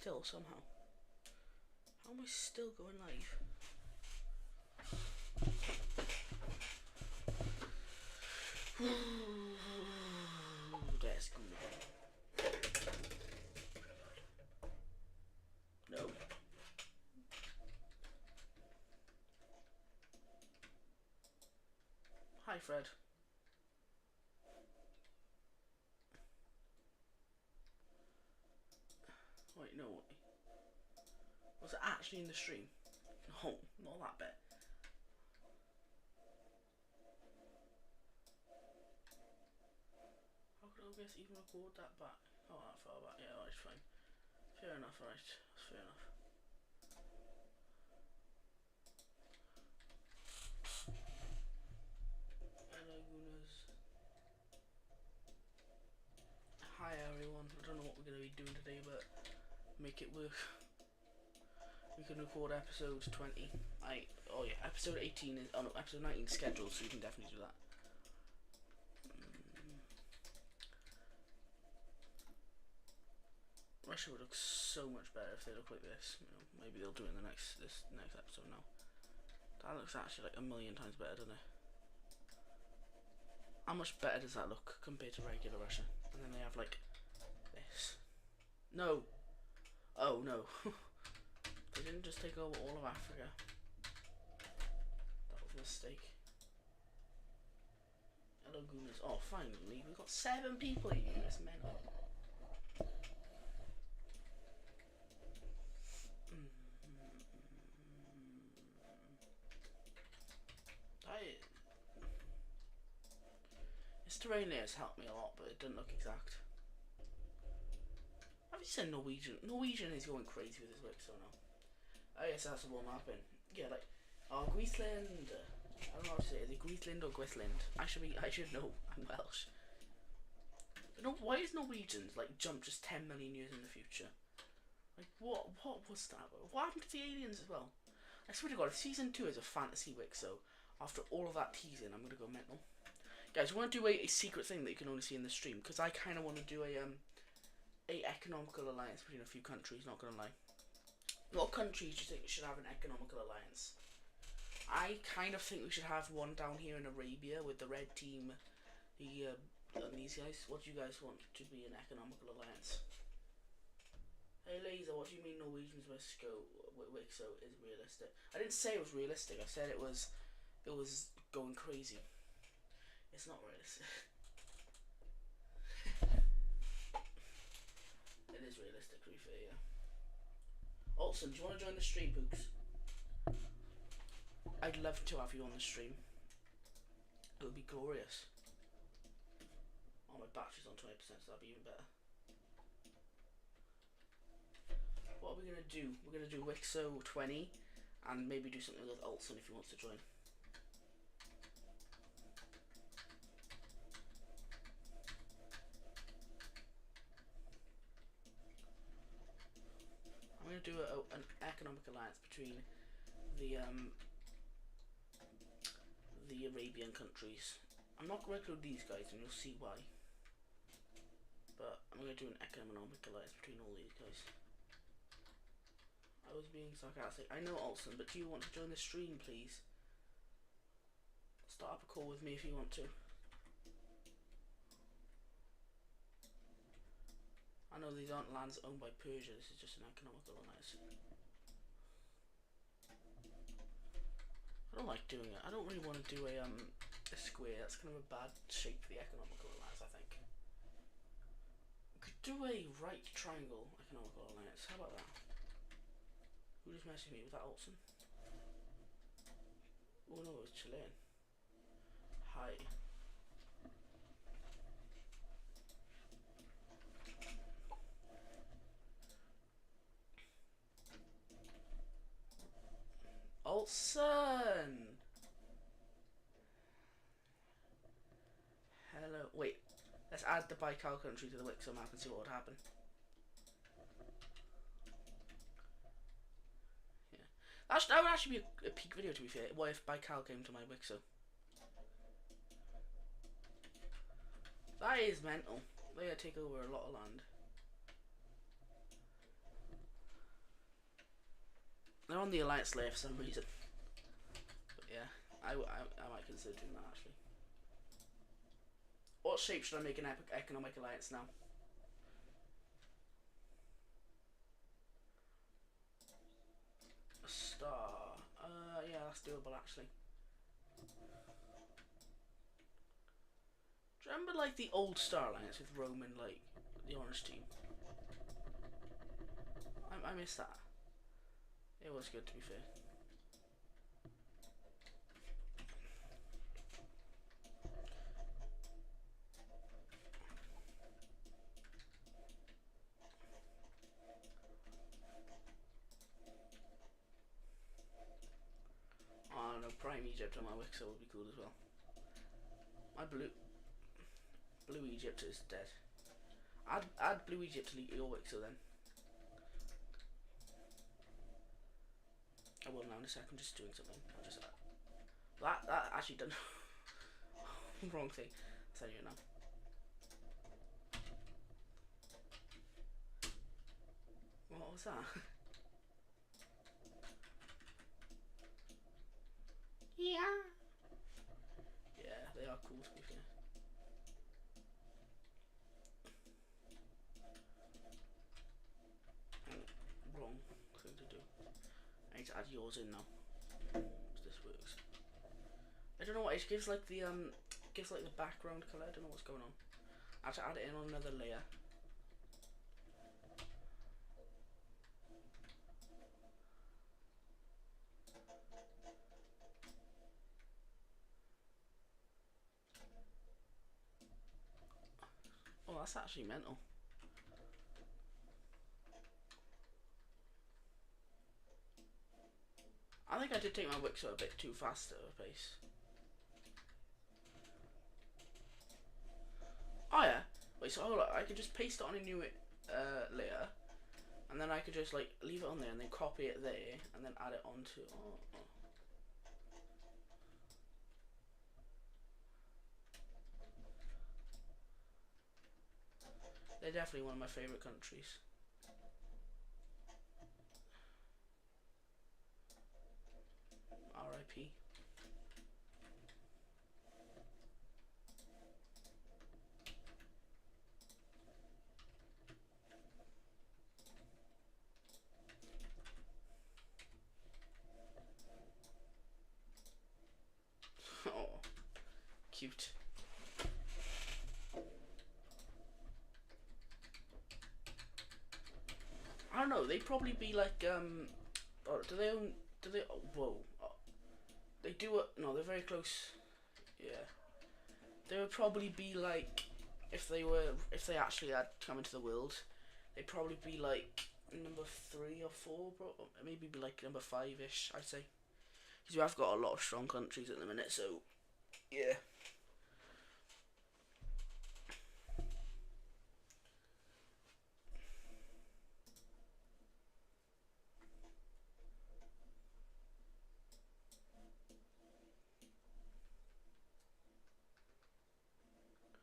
still somehow? How am I still going live? That's good. No. Hi, Fred. Wait, no. Was it actually in the stream? No, not that bit. How could OBS even record that back? Oh, that far back. Yeah, alright, fine. Fair enough, alright. That's fair enough. Hello, Gooners. Hi, everyone. I don't know what we're going to be doing today, but make it work. We can record episode 20. Oh yeah, episode 18 is, oh no, episode 19 is scheduled, so we can definitely do that. Russia would look so much better if they look like this. You know, maybe they'll do it in the next episode now. That looks actually like a million times better, doesn't it? How much better does that look compared to regular Russia? And then they have like this. No. Oh no. They didn't just take over all of Africa. That was a mistake. Hello, Gooners. Oh, finally, we've got 7 people here. That's mental. This terrain here has helped me a lot, but it doesn't look exact. Have you seen Norwegian? Norwegian is going crazy with his Wixo now. Oh yes, that's the one mapping. Yeah, like, oh, Greisland. I don't know how to say it. Is it Greisland or Grisland? I should know. I'm Welsh. No, why is Norwegians like jump just 10 million years in the future? Like, what was that? What happened to the aliens as well? I swear to God, if season 2 is a fantasy Wixo, after all of that teasing, I'm gonna go mental. Guys, I want to do a secret thing that you can only see in the stream, because I kind of want to do a economical alliance between a few countries. Not gonna lie. What countries do you think should have an economical alliance? I kind of think we should have one down here in Arabia with the red team, and these guys. What do you guys want to be an economical alliance? Hey Laser, what do you mean Norwegians Wixo is realistic? I didn't say it was realistic. I said it was going crazy. It's not realistic. It is realistic, to be fair, yeah. Olsen, do you want to join the stream, Pooks? I'd love to have you on the stream. It would be glorious. Oh, my battery's on 20%, so that'd be even better. What are we going to do? We're going to do Wixo 20 and maybe do something with Olsen if he wants to join. I'm going to do an economic alliance between the Arabian countries. I'm not going to include these guys, and you'll see why. But I'm going to do an economic alliance between all these guys. I was being sarcastic. I know, Olsen, but do you want to join the stream, please? Start up a call with me if you want to. I know these aren't lands owned by Persia. This is just an economical alliance. I don't like doing it. I don't really want to do a square. That's kind of a bad shape for the economical alliance, I think. We could do a right triangle economical alliance. How about that? Who just messaged me? Was that Olsen? Oh no, it was Chilean. Hi. Olsen! Hello. Wait. Let's add the Baikal country to the Wixo map and see what would happen. Yeah. That would actually be a peak video, to be fair. What if Baikal came to my Wixo? That is mental. They're gonna take over a lot of land. on the alliance layer for some reason. But yeah, I might consider doing that actually. What shape should I make an economic alliance now? A star. Yeah, that's doable actually. Do you remember like the old Star Alliance with Rome and like the orange team? I miss that. It was good to be fair. Oh no, Prime Egypt on my Wixo would be cool as well. My blue Egypt is dead. Add blue Egypt to your Wixo then. I will now in a second. Just doing something. I'll just that actually done wrong thing. I'll tell you now. What was that? Yeah. Yeah, they are cool to be fair. Wrong thing to do. I need to add yours in now. So this works. I don't know what it gives like the background colour. I don't know what's going on. I have to add it in on another layer. Oh, that's actually mental. I think I did take my Wixo a bit too fast at a pace. Oh yeah. Wait, so hold on. I could just paste it on a new layer, and then I could just like leave it on there and then copy it there and then add it onto. Oh. They're definitely one of my favourite countries. R.I.P. Oh, cute. I don't know. They'd probably be like oh, do they own? Do they? Oh, whoa. Oh, they do. No, they're very close. Yeah. They would probably be like if they actually had come into the world, they'd probably be like number 3 or 4, bro. Maybe be like number 5-ish, I'd say. Because we have got a lot of strong countries at the minute, so yeah.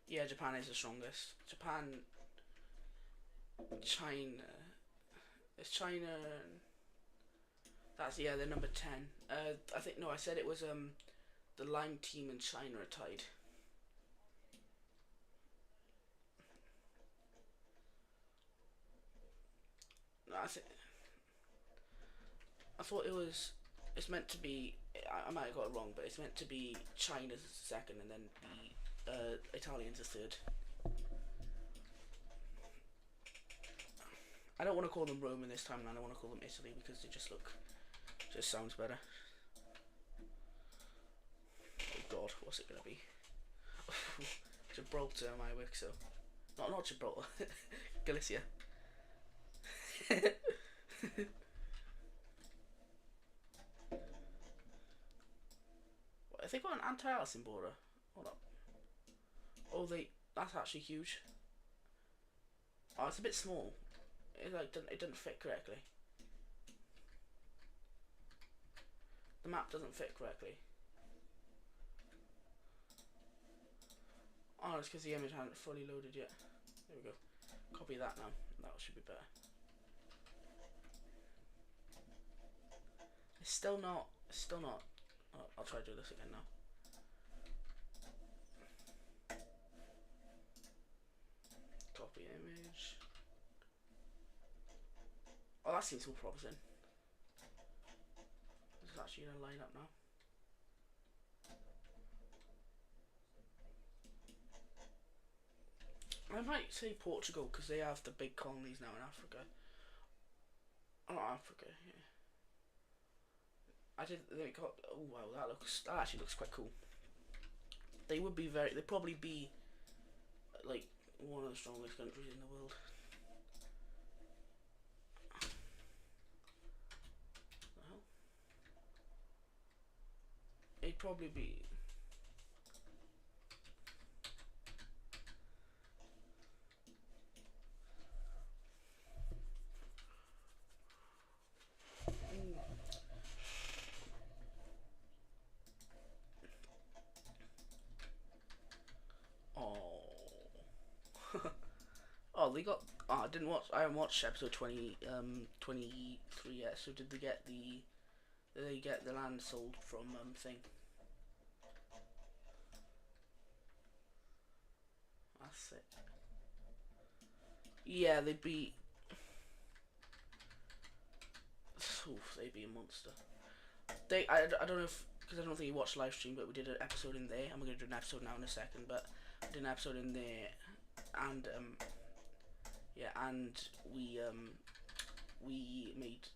Yeah, Japan is the strongest. Japan, China. It's China. That's, yeah, they're number 10. I think, no, I said it was the Lime team and China are tied. No, I thought it was. It's meant to be. I might have got it wrong, but it's meant to be China's second and then the Italians are third. I don't want to call them Roman this time, and I want to call them Italy because they just sounds better. Oh God, what's it gonna be? Gibraltar, my Wixo. Not Gibraltar. Galicia. What, have they got an anti-Aliasing border? Hold up. Oh, that's actually huge. Oh, it's a bit small. It doesn't fit correctly. The map doesn't fit correctly. Oh, it's because the image hadn't fully loaded yet. There we go. Copy that now. That should be better. It's still not. Still not. I'll try to do this again now. Copy image. Oh, that seems so promising. This is actually gonna line up now. I might say Portugal because they have the big colonies now in Africa. Oh, not Africa. Yeah. I did. They got. Oh wow, that actually looks quite cool. They would be very. They'd probably be like one of the strongest countries in the world. Well, it'd probably be. Oh. Oh, they got. Oh, I didn't watch. I haven't watched episode 23 yet. So did they get the? Did they get the land sold from thing? That's it. Yeah, they'd be. Oof, they'd be a monster. I don't know if because I don't think you watched the live stream, but we did an episode in there, and we're gonna do an episode now in a second. But we did an episode in there, and yeah, and we made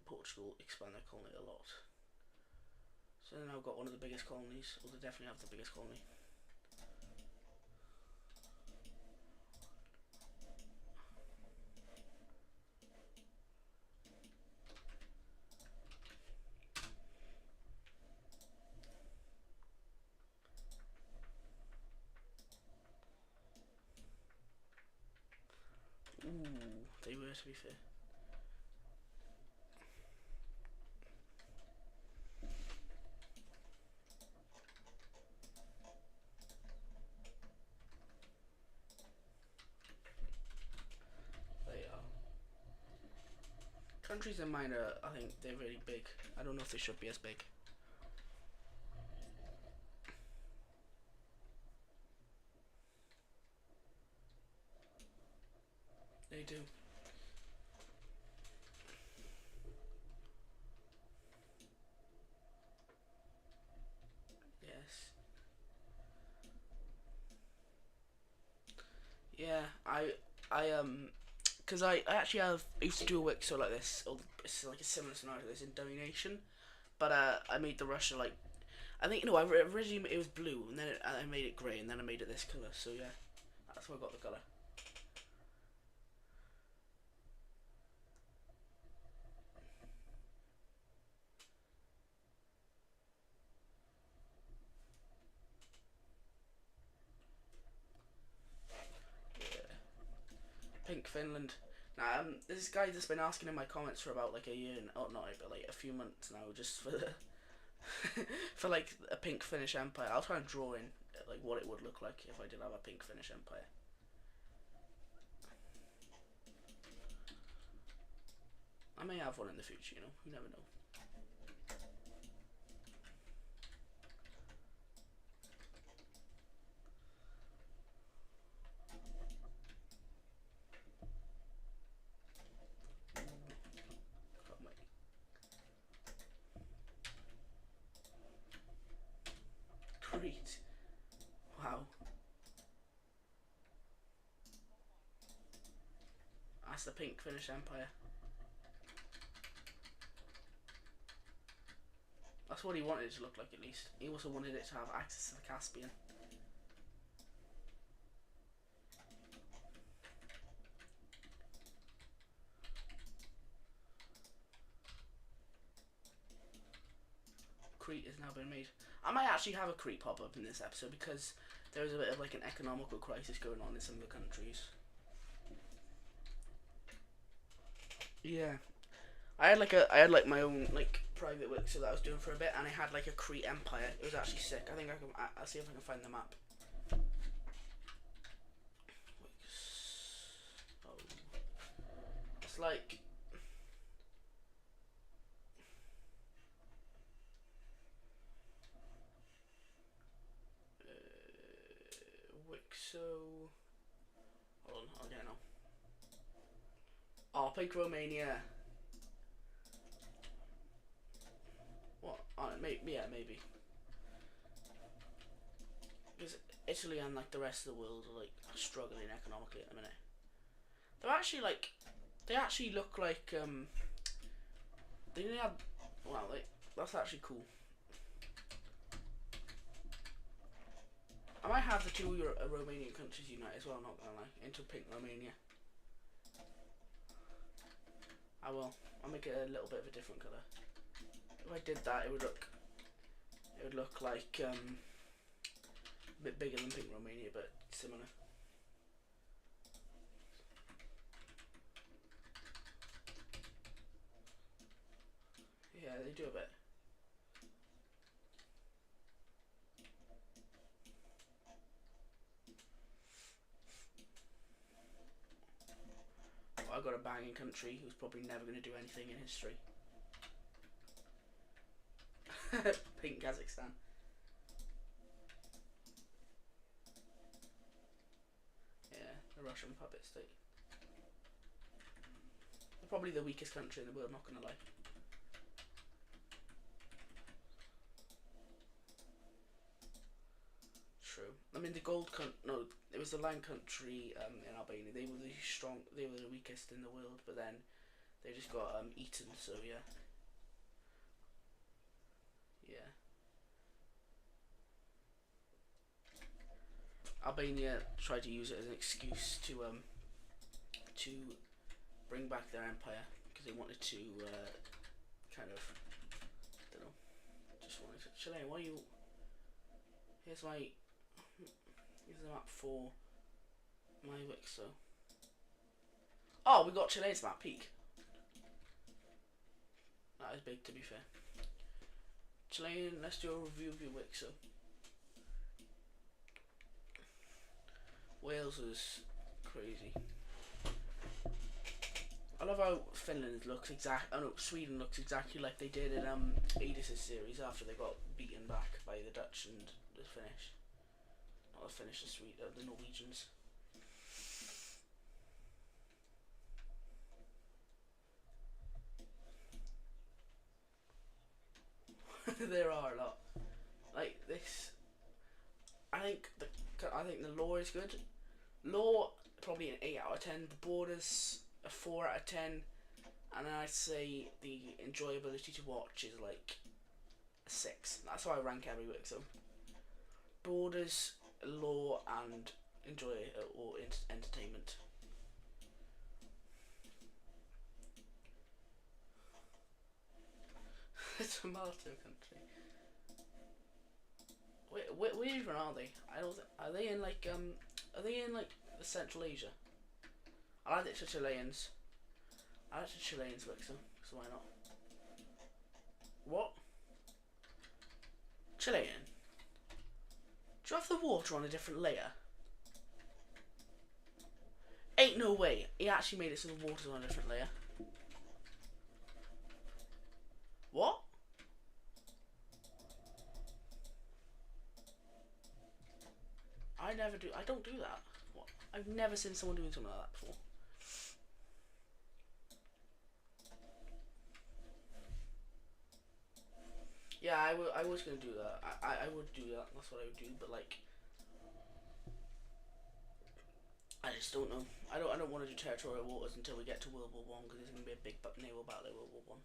Portugal expand their colony a lot. So they've now got one of the biggest colonies, or they definitely have the biggest colony. Ooh, they were, to be fair. They are. Countries in mine are, I think they're really big. I don't know if they should be as big. They do. Yes. Yeah, because I actually I used to do a work so like this, or it's like a similar scenario to this in Domination, but I made the Russia like, I think, no, I originally it was blue, and then I made it grey, and then I made it this colour, so yeah, that's where I got the colour. Pink Finland. Now, this guy that's been asking in my comments for about like a year, oh not but like a few months now, just for the for like a pink Finnish empire. I'll try and draw in like what it would look like if I did have a pink Finnish empire. I may have one in the future, you know. You never know. Got my Crete. Wow. That's the pink Finnish empire. That's what he wanted it to look like, at least. He also wanted it to have access to the Caspian. Crete has now been made. I might actually have a Crete pop up in this episode because there is a bit of like an economical crisis going on in some of the countries. Yeah, I had like my own like private work so that I was doing for a bit, and I had like a Crete empire. It was actually sick. I think I'll see if I can find the map. Oh, it's like So, hold on, I'll get it now. Oh, pick Romania. What? Oh, yeah, maybe. Because Italy and like the rest of the world are like struggling economically at the minute. They're actually like, they actually look like they didn't have. Wow, that's actually cool. I might have the two Romanian countries unite as well. Not gonna lie, into pink Romania. I will. I'll make it a little bit of a different colour. If I did that, it would look like a bit bigger than pink Romania, but similar. Yeah, they do a bit. Well, I got a banging country who's probably never going to do anything in history. Pink Kazakhstan. Yeah, the Russian puppet state. They're probably the weakest country in the world, not gonna lie. True. I mean, the gold no, it was the land country in Albania. They were they were the weakest in the world, but then they just got eaten, so yeah. Yeah. Albania tried to use it as an excuse to bring back their empire because they wanted to kind of, I don't know, just wanted to. Chilean, why are you? Here's the map for my Wixo. Oh, we got Chilean's map peak. That is big, to be fair. Chilean, let's do a review of your Wixo. Wales is crazy. I love how Finland looks Sweden looks exactly like they did in Edis' series after they got beaten back by the Dutch and the Finnish. Not the Finnish, the Norwegians. There are a lot. Like this, I think the lore is good. Lore probably an 8 out of 10. The borders a 4 out of 10, and then I'd say the enjoyability to watch is like a 6. That's how I rank every week. So borders, lore, and entertainment. It's a Malta country. Where even are they? I don't. Are they in like Are they in like the Central Asia? I like it to Chileans. I like the Chileans work, so why not? What? Chilean? Do you have the water on a different layer? Ain't no way. He actually made it so the water's on a different layer. What? I don't do that. What? I've never seen someone doing something like that before. Yeah, I was gonna do that. I would do that. That's what I would do. But like, I just don't know. I don't want to do territorial waters until we get to World War One because there's gonna be a big naval battle in World War One.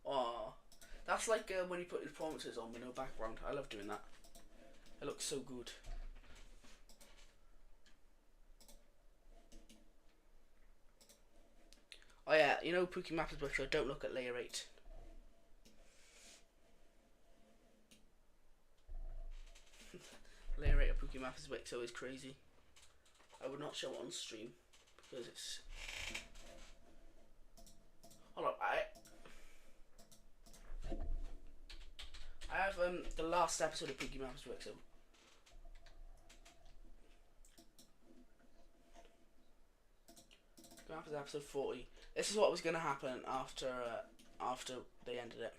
Oh, that's like when you put his promises on with no background. I love doing that. It looks so good. Oh yeah, you know Pookie Map is better, so don't look at layer 8. Layer 8 of Pookie Map is Wixo is crazy. I would not show it on stream because it's. Hold on, I have the last episode of Pookie Map is Wixo. Map is episode 40. This is what was gonna happen after after they ended it.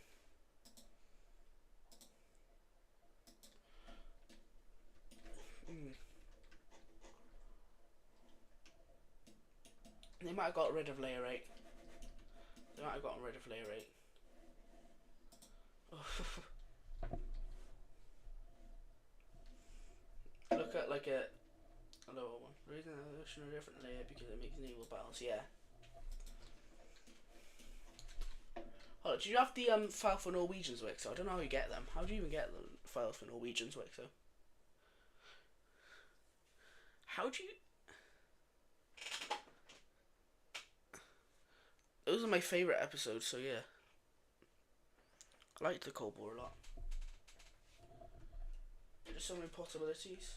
They might have got rid of layer 8. They might have gotten rid of layer 8. Look at like a lower one. The reason there's no different layer because it makes naval battles. Yeah. Oh, do you have the file for Norwegians Wixo? I don't know how you get them. How do you even get the file for Norwegians Wixo? How do you? Those are my favourite episodes, so yeah. I liked the Cold War a lot. There's so many possibilities.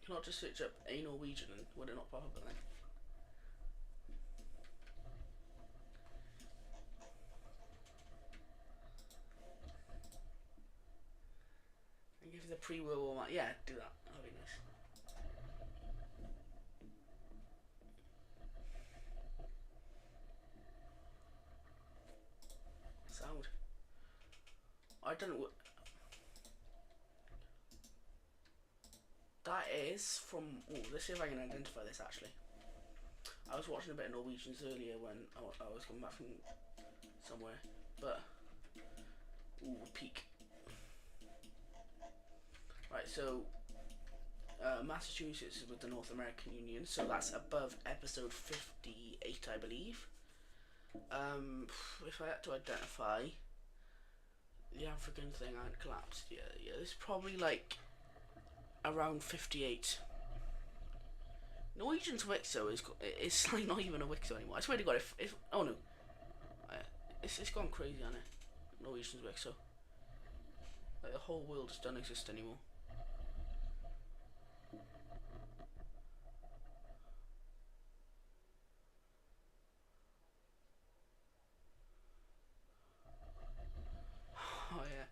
You cannot just search up a Norwegian and would it not pop up then? And give you the pre-World War map. Yeah, do that. That'd be nice. Sound. I don't know. That is from. Oh, let's see if I can identify this actually. I was watching a bit of Norwegians earlier when I was coming back from somewhere, but peak. Right, so Massachusetts is with the North American Union, so that's above episode 58, I believe. If I had to identify the African thing, I'd collapsed. Yeah, it's probably like around 58. Norwegian's Wixo is like not even a Wixo anymore. I swear to God, if oh no, it's gone crazy on it. Norwegian's Wixo. Like the whole world just doesn't exist anymore. Oh yeah.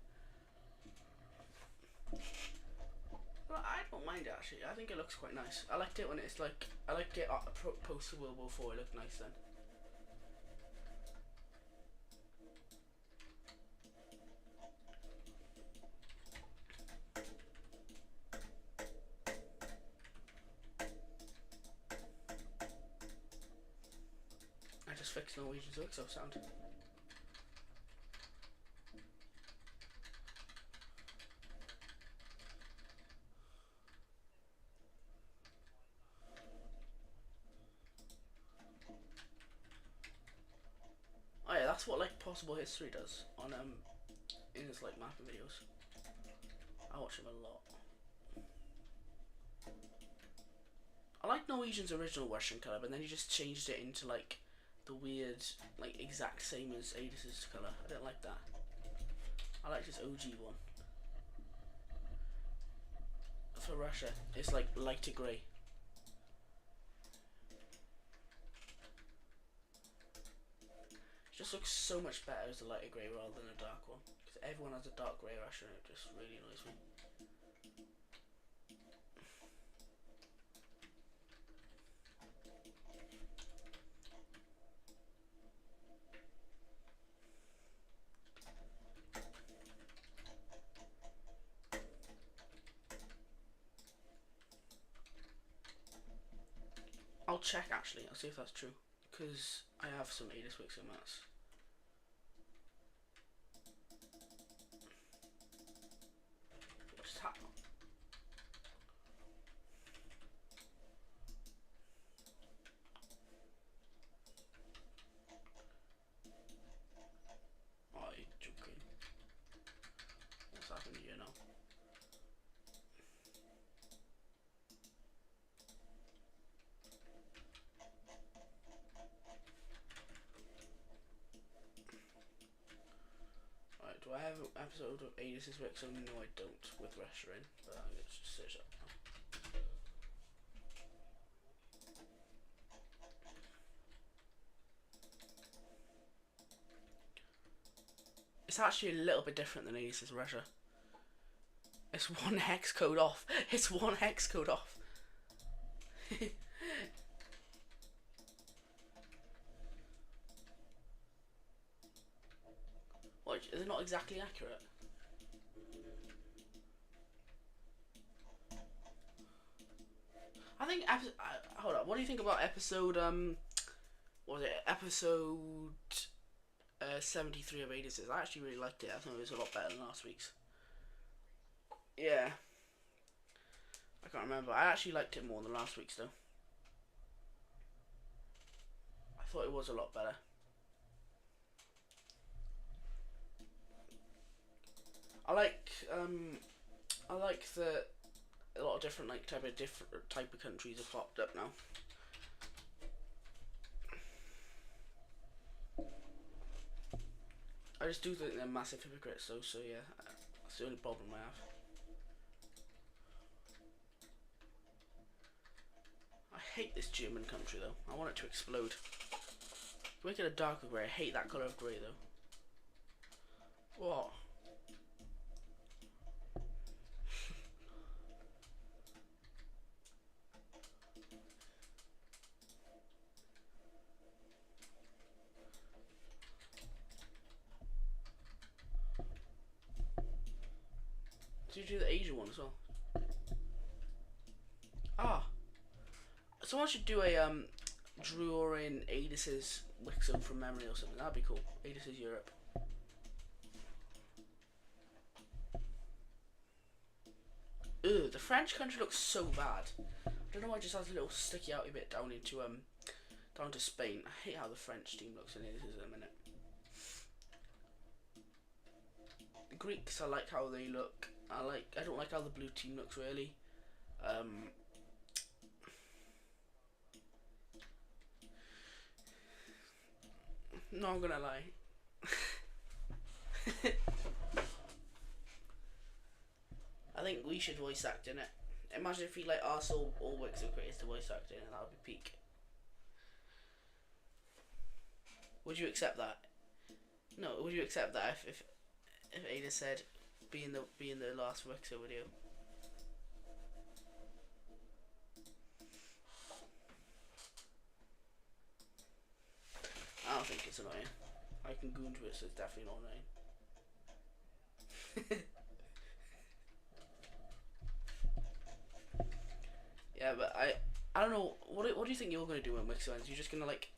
Well, I don't mind it actually. I think it looks quite nice. I liked it when it's like I liked it post World War IV. It looked nice then. I just fixed Norwegian's Wixo sound. Oh yeah, that's what like Possible History does on in his like mapping videos. I watch him a lot. I like Norwegian's original Russian colour, but then he just changed it into like the weird, like exact same as Adis's colour. I didn't like that. I liked his OG one. For Russia, it's like lighter grey. It just looks so much better as a lighter grey rather than a dark one. Because everyone has a dark grey Russia and it just really annoys me. I'll check actually, I'll see if that's true. Because I have some Adis Wixo mats. What's that? Oh, you're joking. What's happening here now? Do I have an episode of Adis Wixo? No, I don't, with Russia in, but I'm going to just search up now. It's actually a little bit different than Aces Russia. It's one hex code off. It's one hex code off. What? They're not exactly accurate. I think. Hold up. What do you think about episode? What was it? Episode 73 of Aces. I actually really liked it. I thought it was a lot better than last week's. Yeah. I can't remember. I actually liked it more than last week's though. I thought it was a lot better. I like that a lot of different type of countries have popped up now. I just do think they're massive hypocrites though, so yeah, that's the only problem I have. I hate this German country though. I want it to explode. Make it a darker grey. I hate that colour of grey though. What? Did you do the Asia one as well? Ah. Someone should do a drawing Adis's Wixom from memory or something. That'd be cool. Adis's Europe. Ugh, the French country looks so bad. I don't know why it just has a little sticky outy bit down into down to Spain. I hate how the French team looks in Adis's in a minute. The Greeks, I like how they look. I don't like how the blue team looks really. No, I'm gonna lie. I think we should voice act in it. Imagine if we like Arsehole or Wixom creators to voice act in it, that would be peak. Would you accept that? No, would you accept that if Ada said be in the last Wixom video? I don't think it's annoying. I can go into it, so it's definitely not annoying. Yeah, but I don't know. What do you think you're gonna do when Wixom ends? You're just gonna like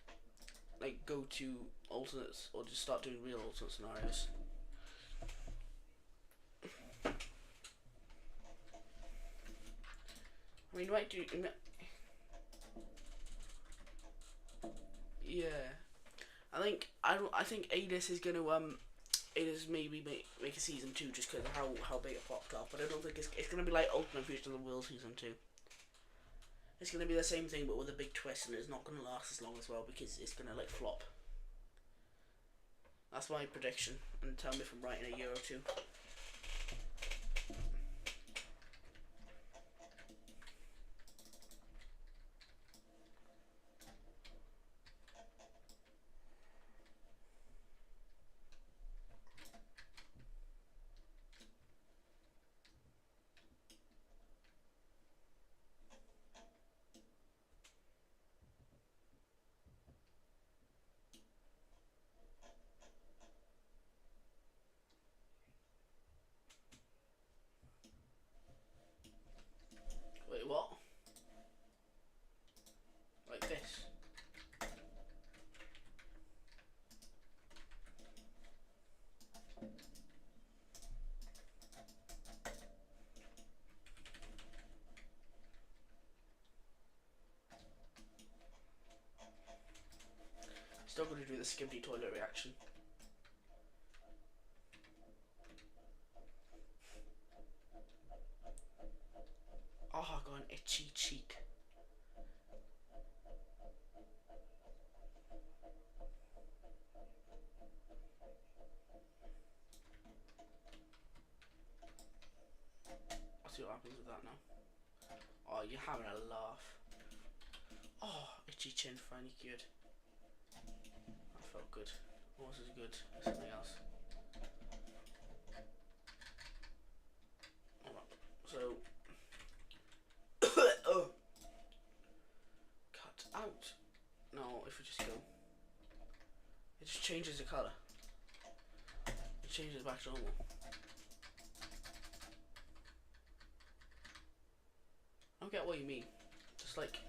go to alternates or just start doing real alternate scenarios? I mean, you might do. Yeah, I think Adis is gonna Adis maybe make a season 2 just because of how big it popped off. But I don't think it's gonna be like Ultimate Fusion of the World season 2. It's gonna be the same thing but with a big twist, and it's not gonna last as long as well because it's gonna like flop. That's my prediction, and tell me if I'm right in a year or two. Wait, what? Like this? Still gonna do the Skimpy toilet reaction. Oh, I got an itchy cheek. I'll see what happens with that now. Oh, you're having a laugh. Oh, itchy chin finally cured. That felt good. What was as good as something else? changes the colour. It changes back to normal. I don't get what you mean. Just like...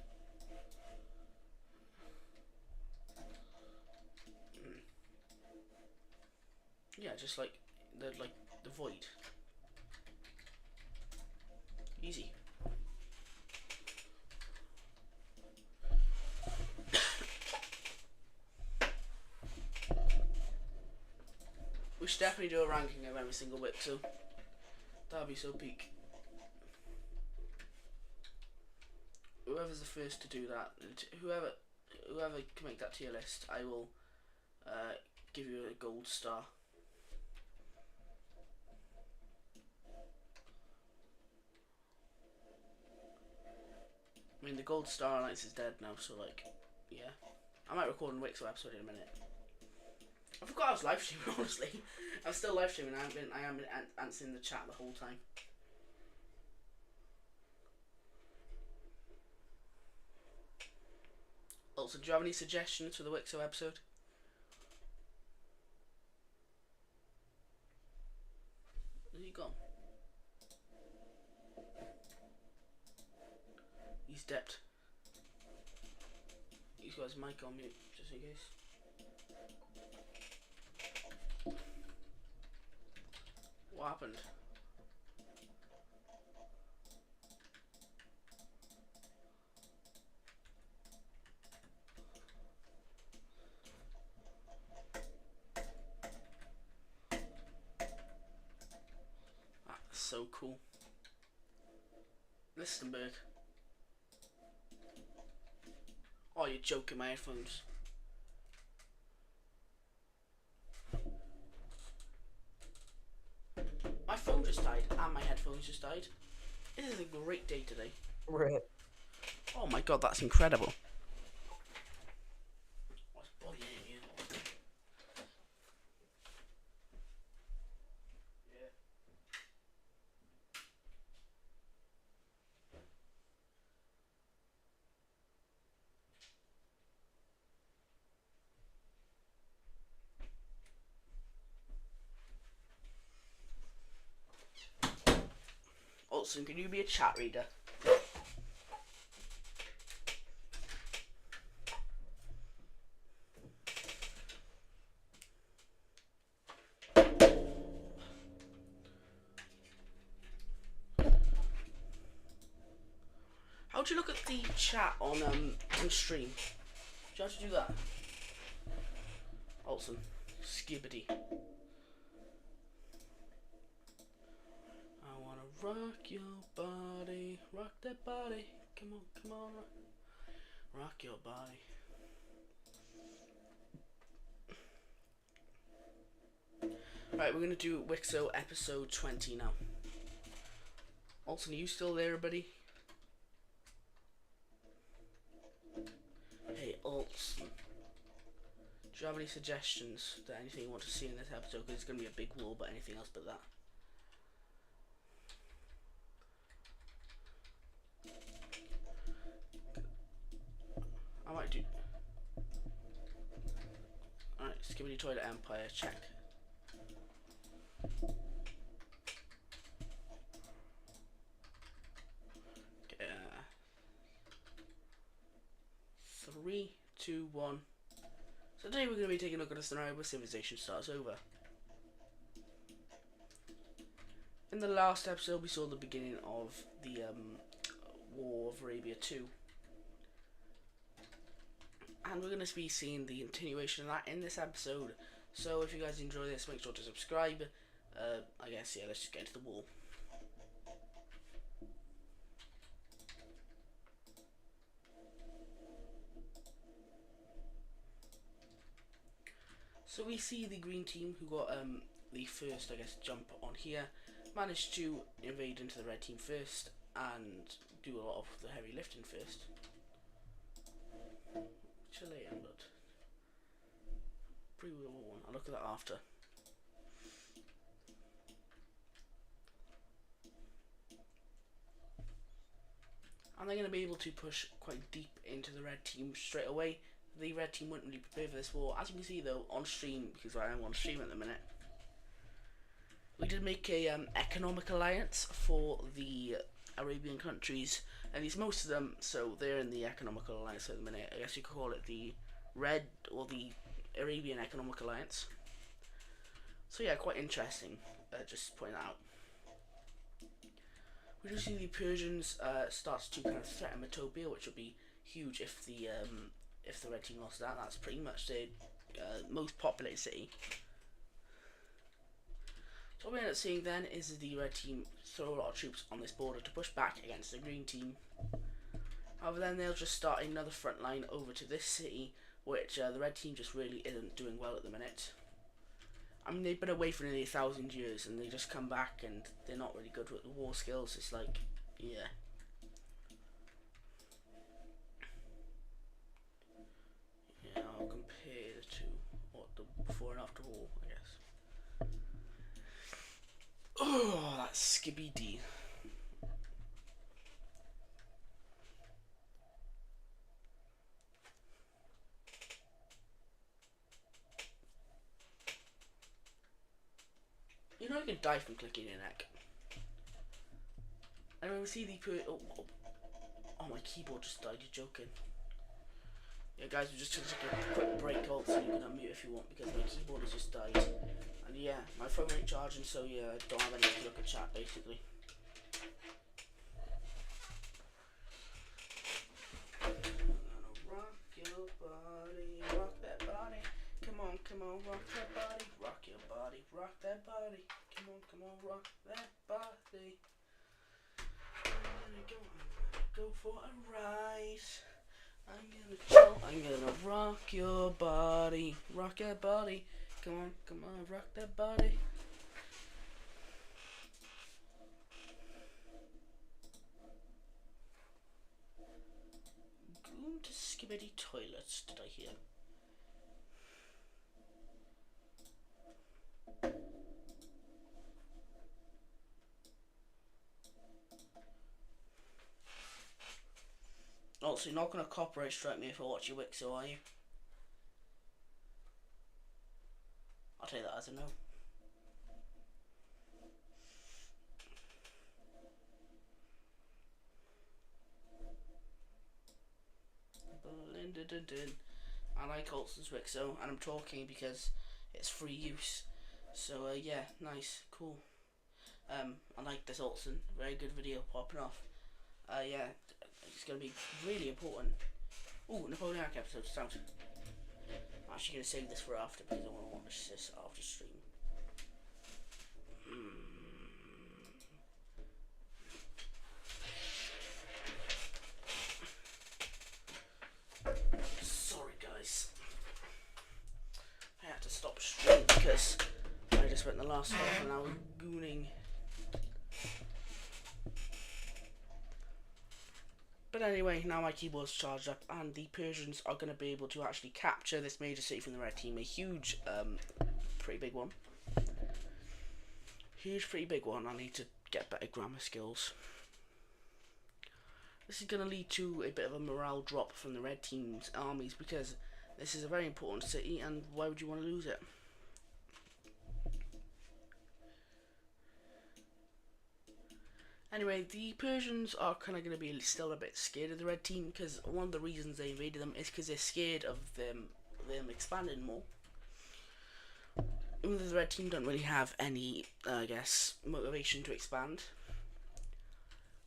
Yeah, just like the void. Easy. We should definitely do a ranking of every single whip too. That'd be so peak. Whoever's the first to do that, whoever can make that tier list, I will give you a gold star. I mean, the Gold Star Alliance is dead now, so like, yeah. I might record an Wixo episode in a minute. I forgot I was live streaming, honestly. I'm still live streaming. I am answering the chat the whole time. Also, do you have any suggestions for the Wixo episode? Where's he gone? He's depped. He's got his mic on mute, just in case. What happened? That's so cool. Listenberg. Oh, you're joking, my headphones. My phone just died and my headphones just died. This is a great day today. Right. Oh my god, that's incredible. What's bugging in here? Yeah. Olsen, can you be a chat reader? How do you look at the chat on stream? Do you have to do that? Olsen, skibbity. I wanna rock your body, rock that body. Come on, come on, rock your body. Right, we're gonna do Wixo episode 20 now. Olsen, are you still there, buddy? Hey, Olsen. Do you have any suggestions that anything you want to see in this episode? Because it's gonna be a big wall, but anything else but that. I might do. Alright, Skibbity Toilet Empire, check. Okay, 3, 2, 1. So today we're going to be taking a look at a scenario where civilization starts over. In the last episode we saw the beginning of the War of Arabia 2. And we're going to be seeing the continuation of that in this episode. So if you guys enjoy this, make sure to subscribe. I guess, yeah, let's just get into the war. So we see the green team, who got the first, I guess, jump on here, managed to invade into the red team first and do a lot of the heavy lifting first. Chilean, but pre-World War I. I'll look at that after. And they're going to be able to push quite deep into the red team straight away. the red team weren't really prepared for this war. As you can see though, on stream, because I am on stream at the minute, we did make a economic alliance for the Arabian countries, and it's most of them, so they're in the economical alliance at the minute. I guess you could call it the Red or the Arabian Economic Alliance. So yeah, quite interesting. Just pointing that out. We do see the Persians start to kind of threaten Metopia, which would be huge if the red team lost that. That's pretty much the most populated city. So what we end up seeing then is the red team throw a lot of troops on this border to push back against the green team. However, then they'll just start another front line over to this city, which the red team just really isn't doing well at the minute. I mean, they've been away for nearly 1,000 years, and they just come back, and they're not really good with the war skills. It's like, yeah. Yeah, I'll compare the two, what the before and after war, I guess. Oh, that's Skibby D. You know you can die from clicking your neck. And when we see the oh, my keyboard just died, you're joking. Yeah guys, we're just going to take a quick break also, you can unmute if you want, because my keyboard has just died. And yeah, my phone ain't charging, so yeah, I don't have anything to look at chat basically. I'm gonna rock your body, rock that body. Come on, rock that body, rock your body, rock that body. Come on, rock that body. I'm gonna go for a ride. I'm gonna rock your body, rock your body. Come on, rock that body. Going to Skibidi toilets, did I hear? Also, you're not going to copyright strike me if I watch your Wixo, are you? I'll take that as a no. I like Olsen's Wixo, and I'm talking because it's free use. So yeah, nice, cool. I like this Olsen, very good video popping off. Yeah, it's going to be really important. Ooh, Napoleonic episode, sound. I'm actually going to save this for after because I want to watch this after stream. Sorry guys, I had to stop streaming because I just spent the last half an hour gooning. But anyway, now my keyboard's charged up, and the Persians are going to be able to actually capture this major city from the red team. A huge, pretty big one. Huge, pretty big one. I need to get better grammar skills. This is going to lead to a bit of a morale drop from the red team's armies, because this is a very important city, and why would you want to lose it? Anyway, the Persians are kind of going to be still a bit scared of the red team, because one of the reasons they invaded them is because they're scared of them expanding more. Even though the red team don't really have any, I guess, motivation to expand,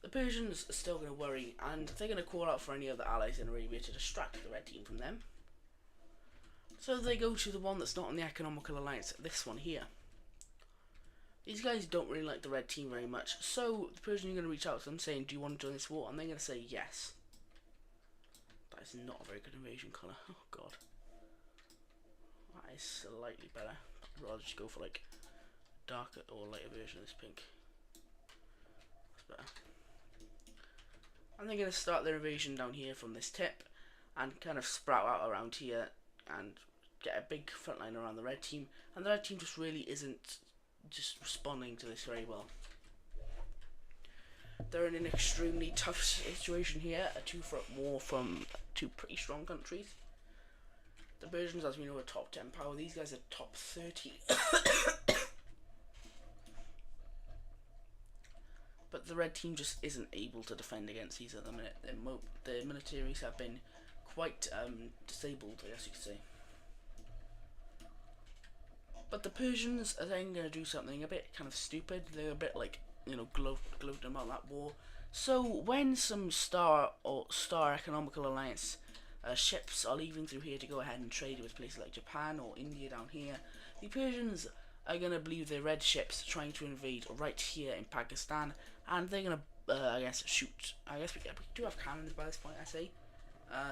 the Persians are still going to worry, and they're going to call out for any other allies in Arabia to distract the red team from them. So they go to the one that's not in the economical alliance, this one here. These guys don't really like the red team very much, so the Persians are going to reach out to them saying, do you want to join this war? And they're going to say yes. That is not a very good invasion colour. Oh god. That is slightly better. I'd rather just go for like darker or lighter version of this pink. That's better. And they're going to start their invasion down here from this tip and kind of sprout out around here and get a big front line around the red team. And the red team just really isn't just responding to this very well. They're in an extremely tough situation here, a two-front war from two pretty strong countries. The Persians, as we know, are top 10 power. These guys are top 30. But the red team just isn't able to defend against these at the minute. Their militaries have been quite disabled, I guess you could say. But the Persians are then going to do something a bit kind of stupid. They're a bit like, you know, gloating about that war. So when some Star Economical Alliance ships are leaving through here to go ahead and trade with places like Japan or India down here, the Persians are going to believe their red ships trying to invade right here in Pakistan, and they're going to, I guess, shoot. I guess we do have cannons by this point, I say.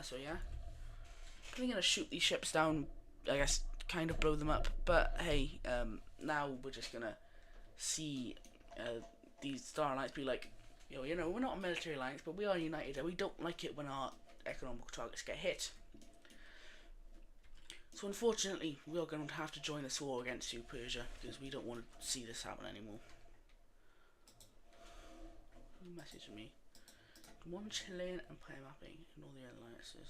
So yeah. They're going to shoot these ships down, I guess, kind of blow them up. But hey, now we're just going to see these Star Alliance be like, yo, you know, we're not a military alliance, but we are united, and we don't like it when our economical targets get hit. So unfortunately, we are going to have to join this war against you, Persia, because we don't want to see this happen anymore. Who messaged me? One Chilean Empire mapping and all the alliances.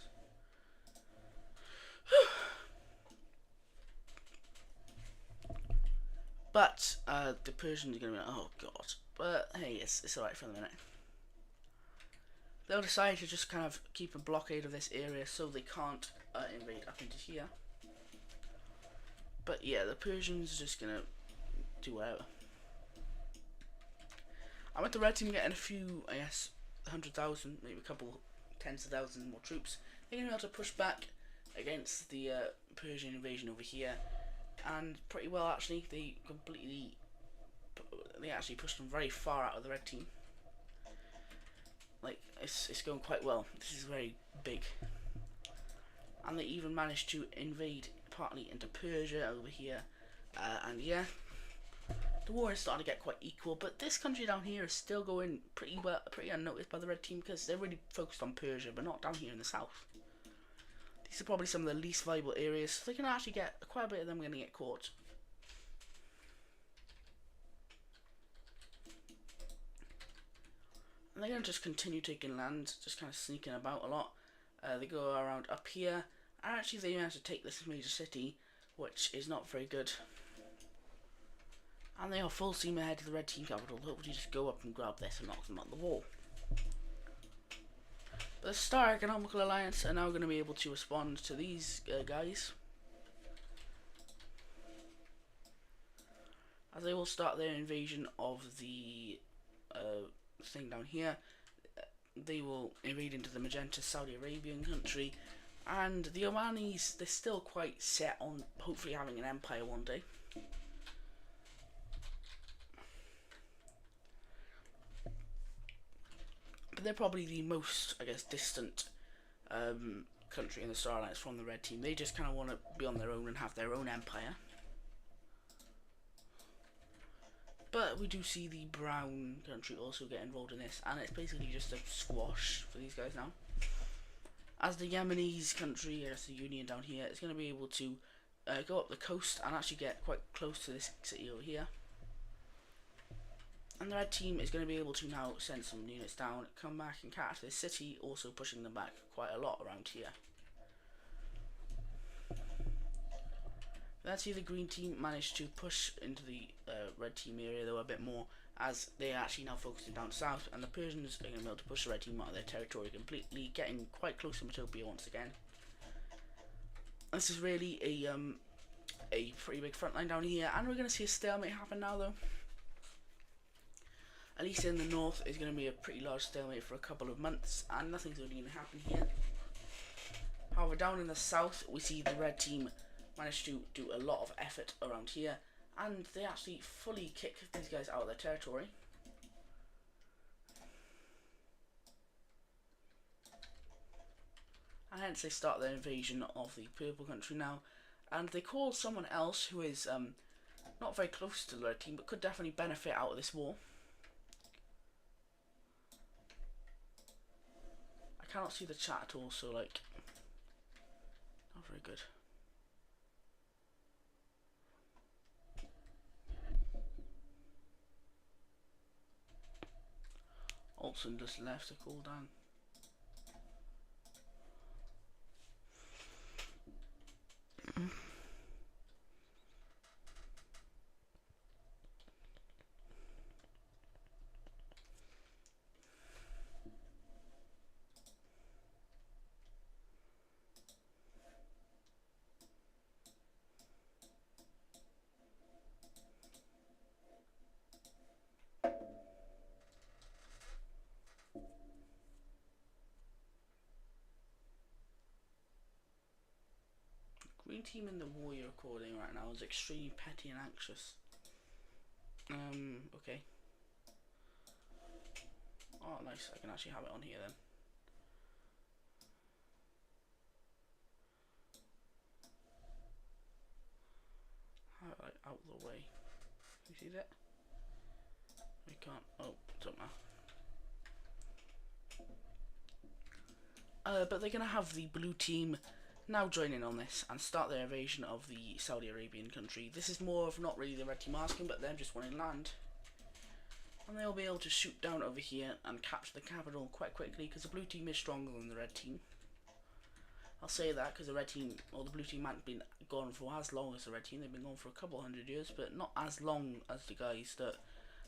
But the Persians are going to be like, oh god. But hey, it's alright for the minute. They'll decide to just kind of keep a blockade of this area so they can't invade up into here. But yeah, the Persians are just going to do whatever. I'm with the red team getting a few, I guess, 100,000, maybe a couple tens of thousands more troops. They're going to be able to push back against the Persian invasion over here. And pretty well, actually, they actually pushed them very far out of the red team. Like, it's going quite well. This is very big. And they even managed to invade partly into Persia over here. And yeah, the war is starting to get quite equal, but this country down here is still going pretty unnoticed by the red team, because they're really focused on Persia, but not down here in the south. These are probably some of the least viable areas, so they can actually get quite a bit of them going to get caught. And they're going to just continue taking land, just kind of sneaking about a lot. They go around up here, and actually they managed to take this major city, which is not very good. And they are full steam ahead to the red team capital. Hopefully just go up and grab this and knock them out the wall. But the Star Economical Alliance are now going to be able to respond to these guys, as they will start their invasion of the thing down here. They will invade into the Magenta Saudi Arabian country, and the Omanis, they're still quite set on hopefully having an empire one day. But they're probably the most, I guess, distant country in the Star Alliance from the red team. They just kind of want to be on their own and have their own empire. But we do see the brown country also get involved in this, and it's basically just a squash for these guys now. As the Yemenis country, as the Union down here, is going to be able to go up the coast and actually get quite close to this city over here. And the red team is going to be able to now send some units down, come back and catch this city, also pushing them back quite a lot around here. Let's see, the green team managed to push into the red team area though a bit more, as they are actually now focusing down south, and the Persians are going to be able to push the red team out of their territory completely, getting quite close to Metopia once again. This is really a pretty big front line down here, and we're going to see a stalemate happen now though. At least in the north is going to be a pretty large stalemate for a couple of months, and nothing's really going to happen here. However, down in the south we see the red team managed to do a lot of effort around here, and they actually fully kick these guys out of their territory. And hence they start their invasion of the purple country now, and they call someone else who is not very close to the red team but could definitely benefit out of this war. I cannot see the chat at all, so like, not very good. Olsen just left to cool down. green team in the war you're recording right now is extremely petty and anxious. Okay. Oh, nice. I can actually have it on here then. Have it like out of the way. You see that? We can't. Oh, don't matter. But they're gonna have the blue team now join in on this and start their invasion of the Saudi Arabian country. This is more of not really the red team asking, but them just wanting land. And they'll be able to shoot down over here and capture the capital quite quickly because the blue team is stronger than the red team. I'll say that because the red team, or the blue team, hasn't been gone for as long as the red team. They've been gone for a couple hundred years, but not as long as the guys that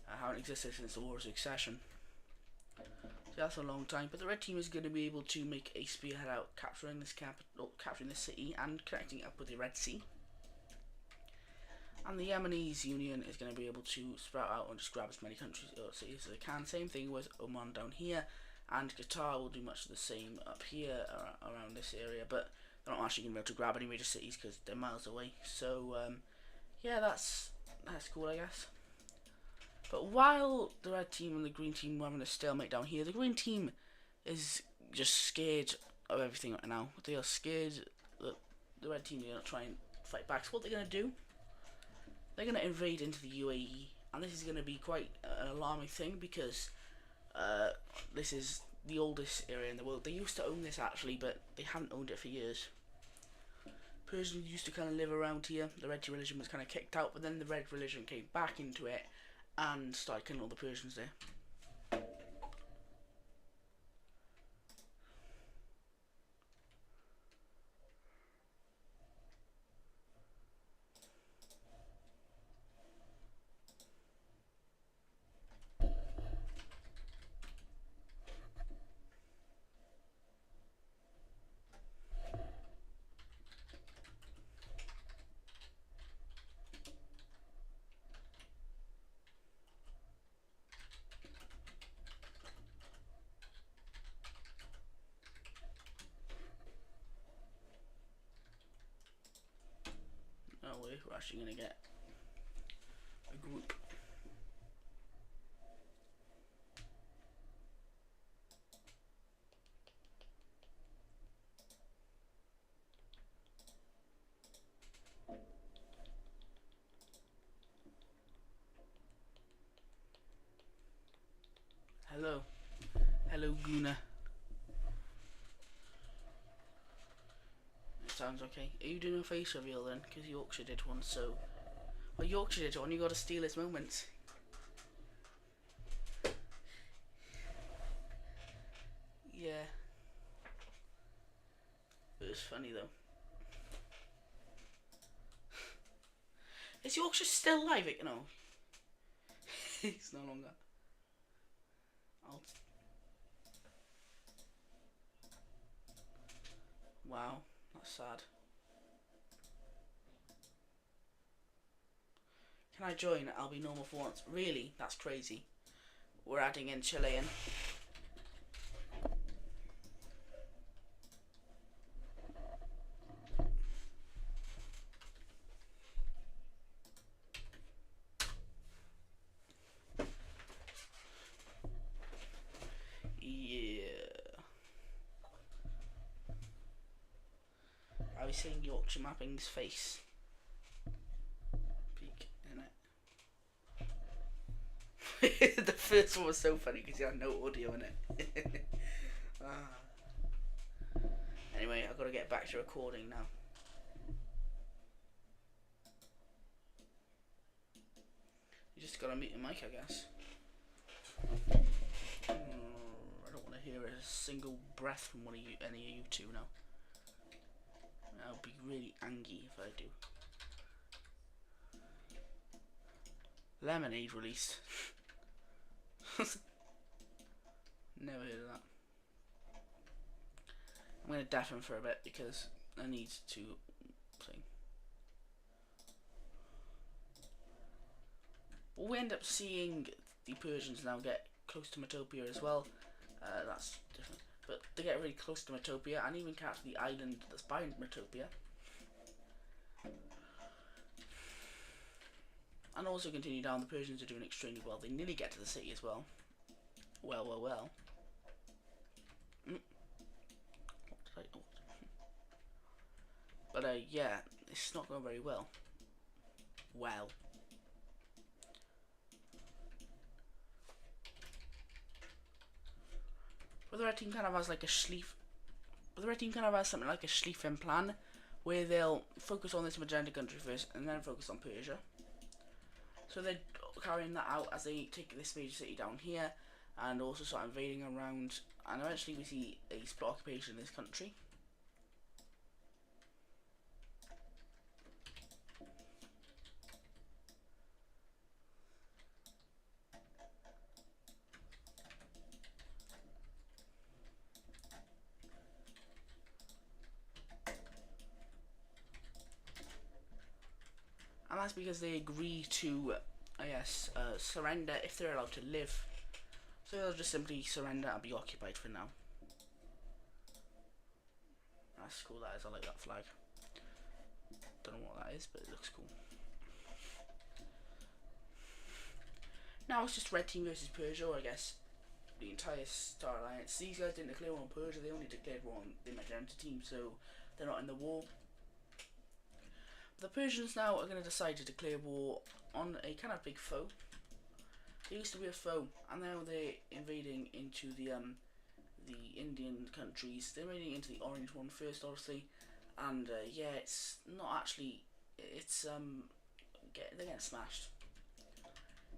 haven't existed since the War of Succession. So that's a long time. But the red team is going to be able to make a spearhead out, capturing this capital, capturing this city, and connecting it up with the Red Sea. And the Yemenis Union is going to be able to sprout out and just grab as many countries or cities as they can. Same thing with Oman down here, and Qatar will do much of the same up here around this area, but they're not actually going to be able to grab any major cities because they're miles away. So yeah, that's cool, I guess. But while the red team and the green team are having a stalemate down here, the green team is just scared of everything right now. They are scared that the red team are going to try and fight back. So what they're going to do, they're going to invade into the UAE, and this is going to be quite an alarming thing because this is the oldest area in the world. They used to own this actually, but they haven't owned it for years. Persians used to kind of live around here. The red religion was kind of kicked out, but then the red religion came back into it and started killing all the Persians there. No way, we're actually going to get a group. Hello. Hello, Guna. It sounds okay. Are you doing a face reveal then? Because Yorkshire did one, so... Well, Yorkshire did one, you got to steal his moment. Yeah. It was funny though. Is Yorkshire still live? No. He's no longer. Wow, that's sad. Can I join? I'll be normal for once. Really? That's crazy. We're adding in Chilean. I was seeing Yorkshire Mapping's face. Peek in it. The first one was so funny because he had no audio in it. Anyway, I've got to get back to recording now. You just got to mute your mic, I guess. I don't want to hear a single breath from any of you two now. I'll be really angry if I do. Lemonade released. Never heard of that. I'm going to deafen for a bit because I need to sing. But we end up seeing the Persians now get close to Metopia as well. That's different. But they get really close to Metopia and even capture the island that's by Metopia. And also continue down, the Persians are doing extremely well. They nearly get to the city as well. Well. What did I... Oh. But yeah, it's not going very well. Well. But the red team kind of has like a something like a Schlieffen plan, where they'll focus on this magenta country first, and then focus on Persia. So they're carrying that out as they take this major city down here, and also start invading around, and eventually we see a split occupation in this country. And that's because they agree to, surrender if they're allowed to live. So they'll just simply surrender and be occupied for now. That's cool, that is. I like that flag. Don't know what that is, but it looks cool. Now it's just red team versus Persia, or I guess the entire Star Alliance. These guys didn't declare war on Persia, they only declared war on the magenta team, so they're not in the war. The Persians now are going to decide to declare war on a kind of big foe. They used to be a foe, and now they're invading into the Indian countries. They're invading into the orange one first, obviously, and yeah, it's not actually. It's they're getting smashed.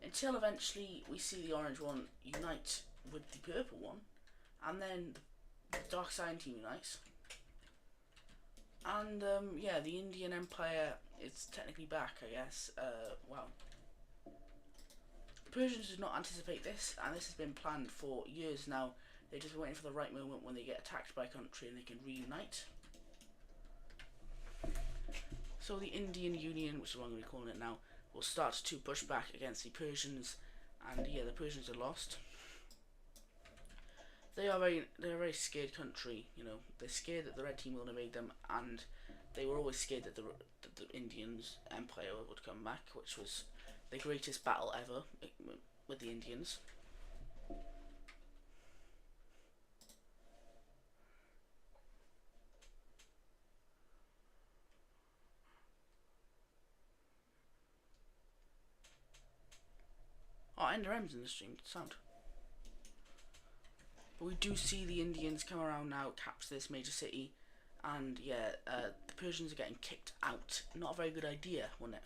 Until eventually we see the orange one unite with the purple one, and then the Dark Side team unites. And yeah, the Indian Empire is technically back, I guess. Wow. Persians did not anticipate this, and this has been planned for years now. They're just waiting for the right moment when they get attacked by a country and they can reunite. So the Indian Union, which is what I'm going to be calling it now, will start to push back against the Persians, and yeah, the Persians are lost. They're a very scared country, you know. They're scared that the red team will invade them, and they were always scared that the Indians Empire would come back, which was the greatest battle ever with the Indians. Oh, Ender M's in the stream. Sound. But we do see the Indians come around now, capture this major city, and yeah, the Persians are getting kicked out. Not a very good idea, wasn't it?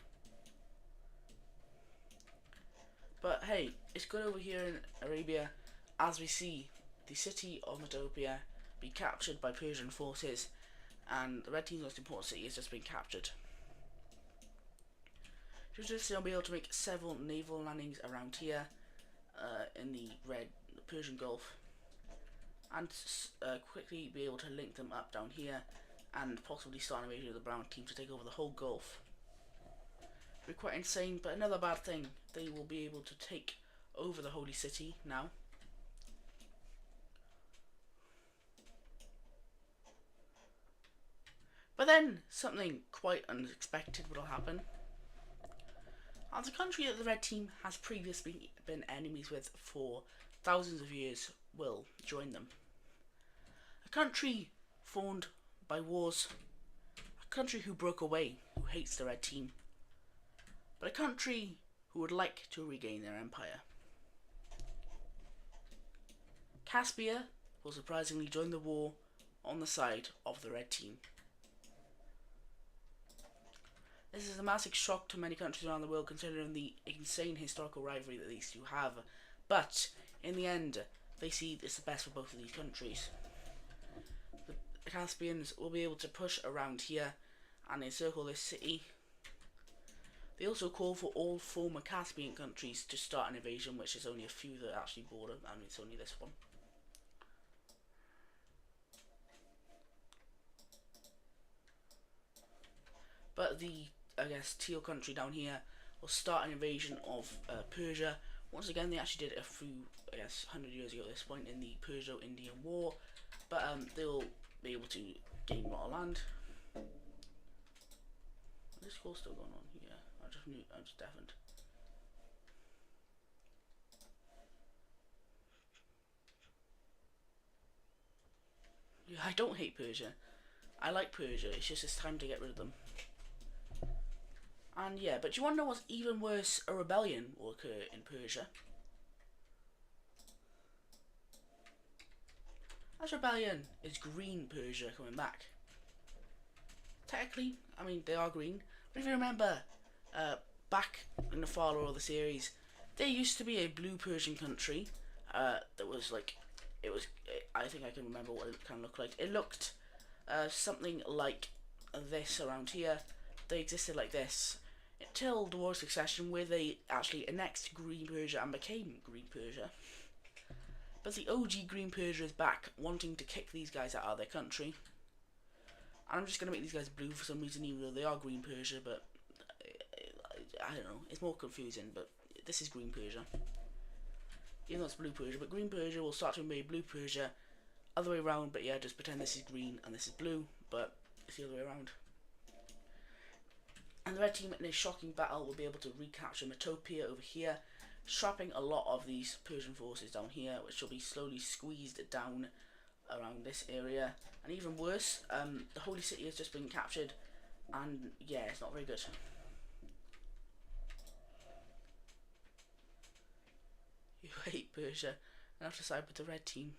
But hey, it's good over here in Arabia, as we see the city of Metopia be captured by Persian forces, and the red team's most important city has just been captured. They'll be able to make several naval landings around here in the Persian Gulf, and quickly be able to link them up down here, and possibly start an invasion of the brown team to take over the whole Gulf. It'll be quite insane, but another bad thing, they will be able to take over the holy city now. But then something quite unexpected will happen. As a country that the red team has previously been enemies with for thousands of years will join them. A country formed by wars, a country who broke away, who hates the red team, but a country who would like to regain their empire. Caspia will surprisingly join the war on the side of the red team. This is a massive shock to many countries around the world, considering the insane historical rivalry that these two have, but in the end they see it's the best for both of these countries. The Caspians will be able to push around here and encircle this city. They also call for all former Caspian countries to start an invasion, which is only a few that actually border, and it's only this one. But the, I guess, teal country down here will start an invasion of Persia. Once again, they actually did it a few, I guess, 100 years ago at this point in the Perso-Indian War. But they'll be able to gain a lot of land. Is this call still going on? Yeah, I'm just deafened. I don't hate Persia. I like Persia. It's just it's time to get rid of them. And yeah, but do you want to know what's even worse? A rebellion will occur in Persia. That rebellion is Green Persia coming back. Technically, I mean, they are green. But if you remember, back in the Far Lore of the series, there used to be a blue Persian country that was like, I think I can remember what it kind of looked like. It looked something like this around here. They existed like this until the War of Succession, where they actually annexed Green Persia and became Green Persia. But the OG Green Persia is back, wanting to kick these guys out of their country. And I'm just going to make these guys blue for some reason, even though they are Green Persia, but I don't know, it's more confusing, but this is Green Persia. Even though it's Blue Persia, but Green Persia will start to invade Blue Persia, other way around, but yeah, just pretend this is green and this is blue, but it's the other way around. And the red team in a shocking battle will be able to recapture Metopia over here, trapping a lot of these Persian forces down here, which will be slowly squeezed down around this area. And even worse, the Holy City has just been captured, and yeah, it's not very good. You hate Persia, and have to side with the red team.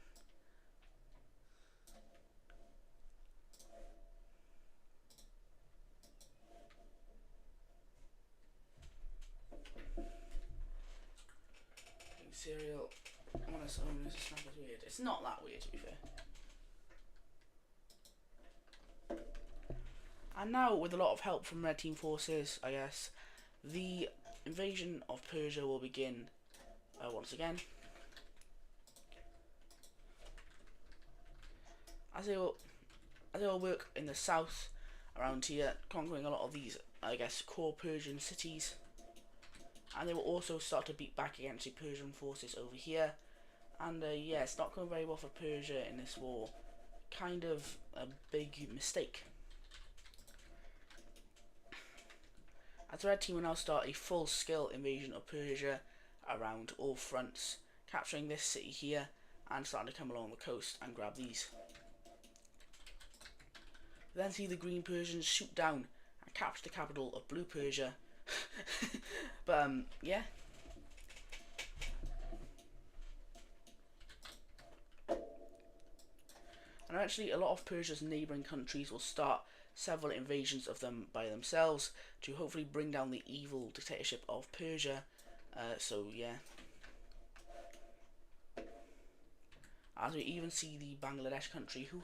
Cereal. I want to say this snack is weird. It's not that weird, to be fair. And now, with a lot of help from red team forces, I guess, the invasion of Persia will begin once again. As they will work in the south around here, conquering a lot of these, I guess, core Persian cities. And they will also start to beat back against the Persian forces over here. And yeah, it's not going very well for Persia in this war. Kind of a big mistake. As the red team will now start a full-scale invasion of Persia around all fronts, capturing this city here and starting to come along the coast and grab these. We then see the Green Persians shoot down and capture the capital of Blue Persia. But yeah. And actually, a lot of Persia's neighbouring countries will start several invasions of them by themselves to hopefully bring down the evil dictatorship of Persia. So yeah. As we even see the Bangladesh country, who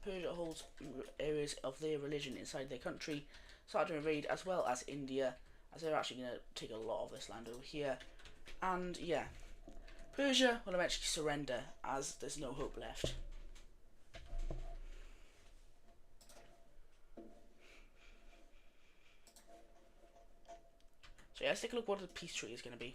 Persia holds areas of their religion inside their country, start to invade, as well as India, as they're actually going to take a lot of this land over here. And yeah, Persia will eventually surrender, as there's no hope left. So yeah, let's take a look what the peace treaty is going to be.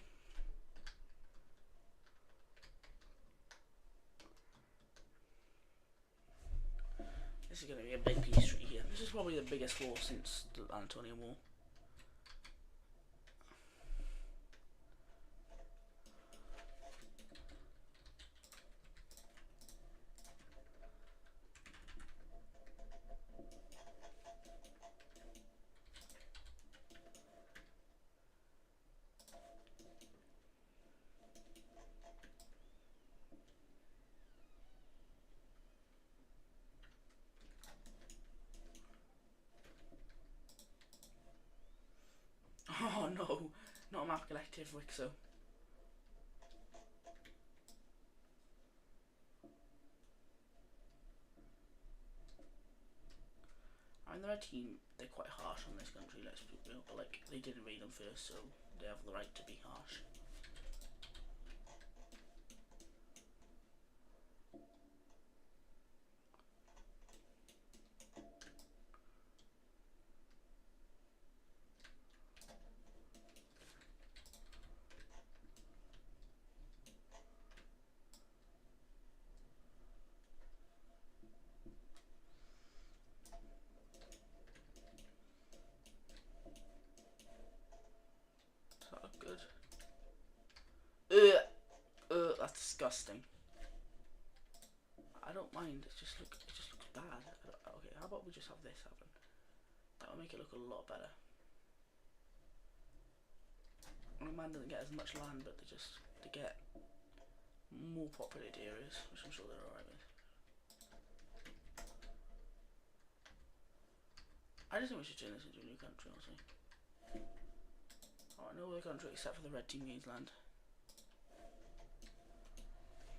This is going to be a big peace treaty here. This is probably the biggest war since the Anatolian War. Oh no, not a map collective, Wixo. I mean, the red team, they're quite harsh on this country, let's be real, but like, they did invade them first, so they have the right to be harsh. Does that look good? don't mind. It just looks bad. Okay, how about we just have this happen? That will make it look a lot better. And man doesn't get as much land, but they get more populated areas, which I'm sure they're alright with. I just think we should turn this into a new country, honestly. Oh, no other country except for the red team gains land.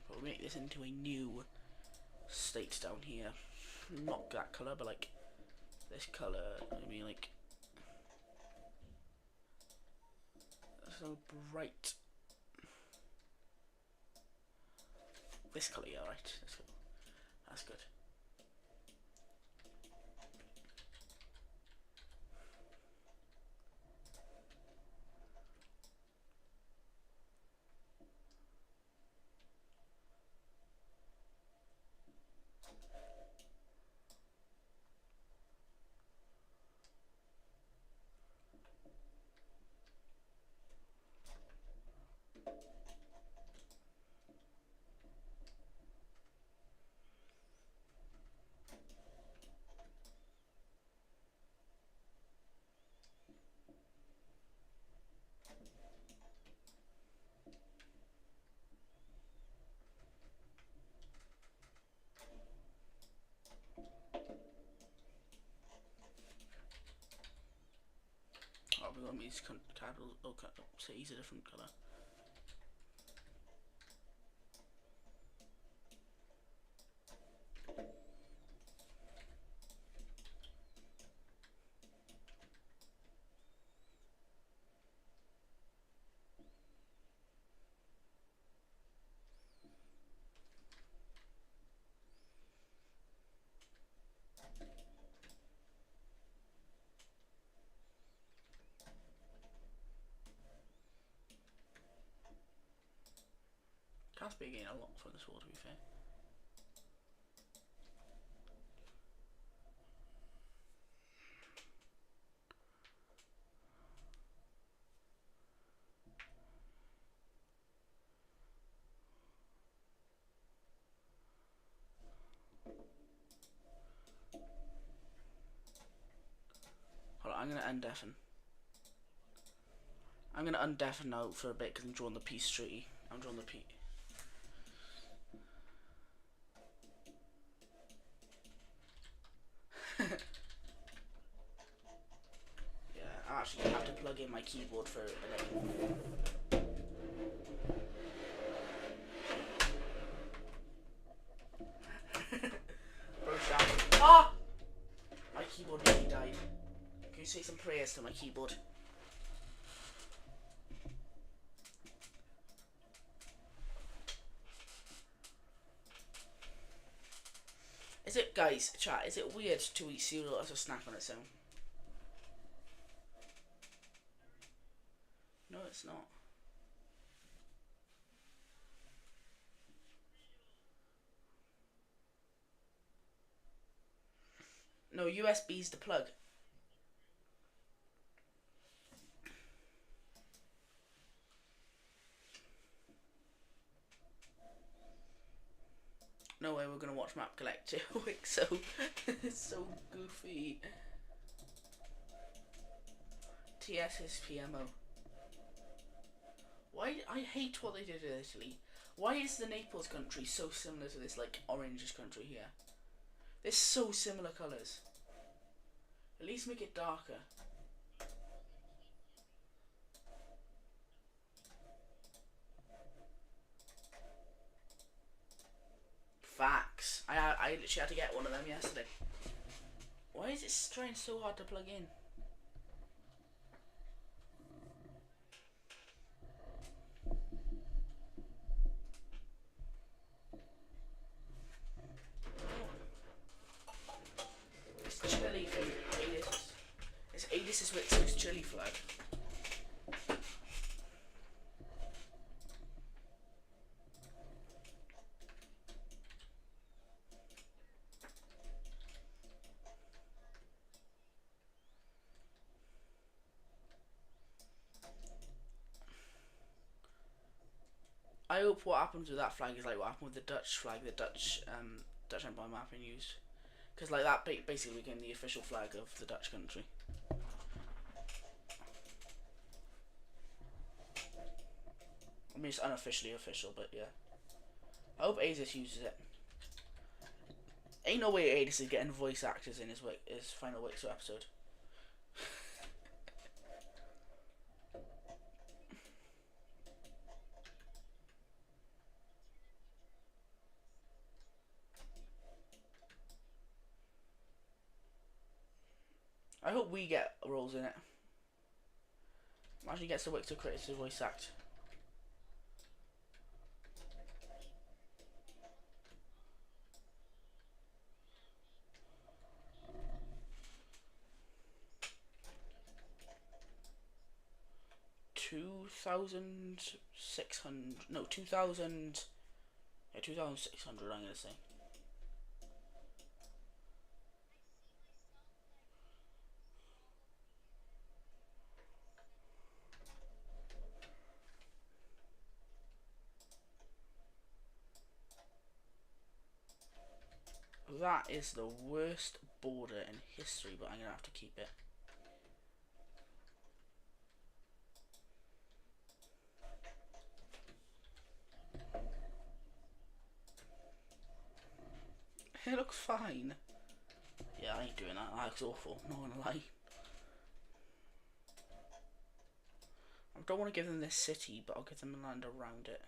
But we'll make this into a new state down here. Not that colour, but like this colour. I mean, like so bright. This colour, yeah, right. That's good. Oh, we're going to make these capitals, cities a different colour. Caspia gain a lot for this war, to be fair. Hold on, I'm gonna undeafen. I'm gonna undeafen now for a bit because I'm drawing the peace treaty. I'm drawing the peace. Yeah, I actually have to plug in my keyboard for it. Bro, ah! My keyboard nearly died. Can you say some prayers to my keyboard? Is it, guys, chat, is it weird to eat cereal as a snack on its own? No, it's not. No, USB's the plug. No way we're gonna watch Map Collector. It's so goofy. TS is PMO. Why? I hate what they did in Italy. Why is the Naples country so similar to this like orangish country here? They're so similar colours. At least make it darker. Facts. I literally had to get one of them yesterday. Why is it trying so hard to plug in? It's chilly for Adis. It's Adis' Witsu's chilly flag. I hope what happens with that flag is like what happened with the Dutch flag, the Dutch Dutch Empire map being used. Because like that basically became the official flag of the Dutch country. I mean, it's unofficially official, but yeah. I hope Asus uses it. Ain't no way Asus is getting voice actors in his final Wixo episode. I hope we get roles in it. Imagine he gets the Wixo Critics to voice act. No, 2,000. Yeah, 2,600. I'm gonna say. That is the worst border in history, but I'm gonna have to keep it. It looks fine. Yeah, I ain't doing that. That looks awful. Not gonna lie. I don't want to give them this city, but I'll give them land around it.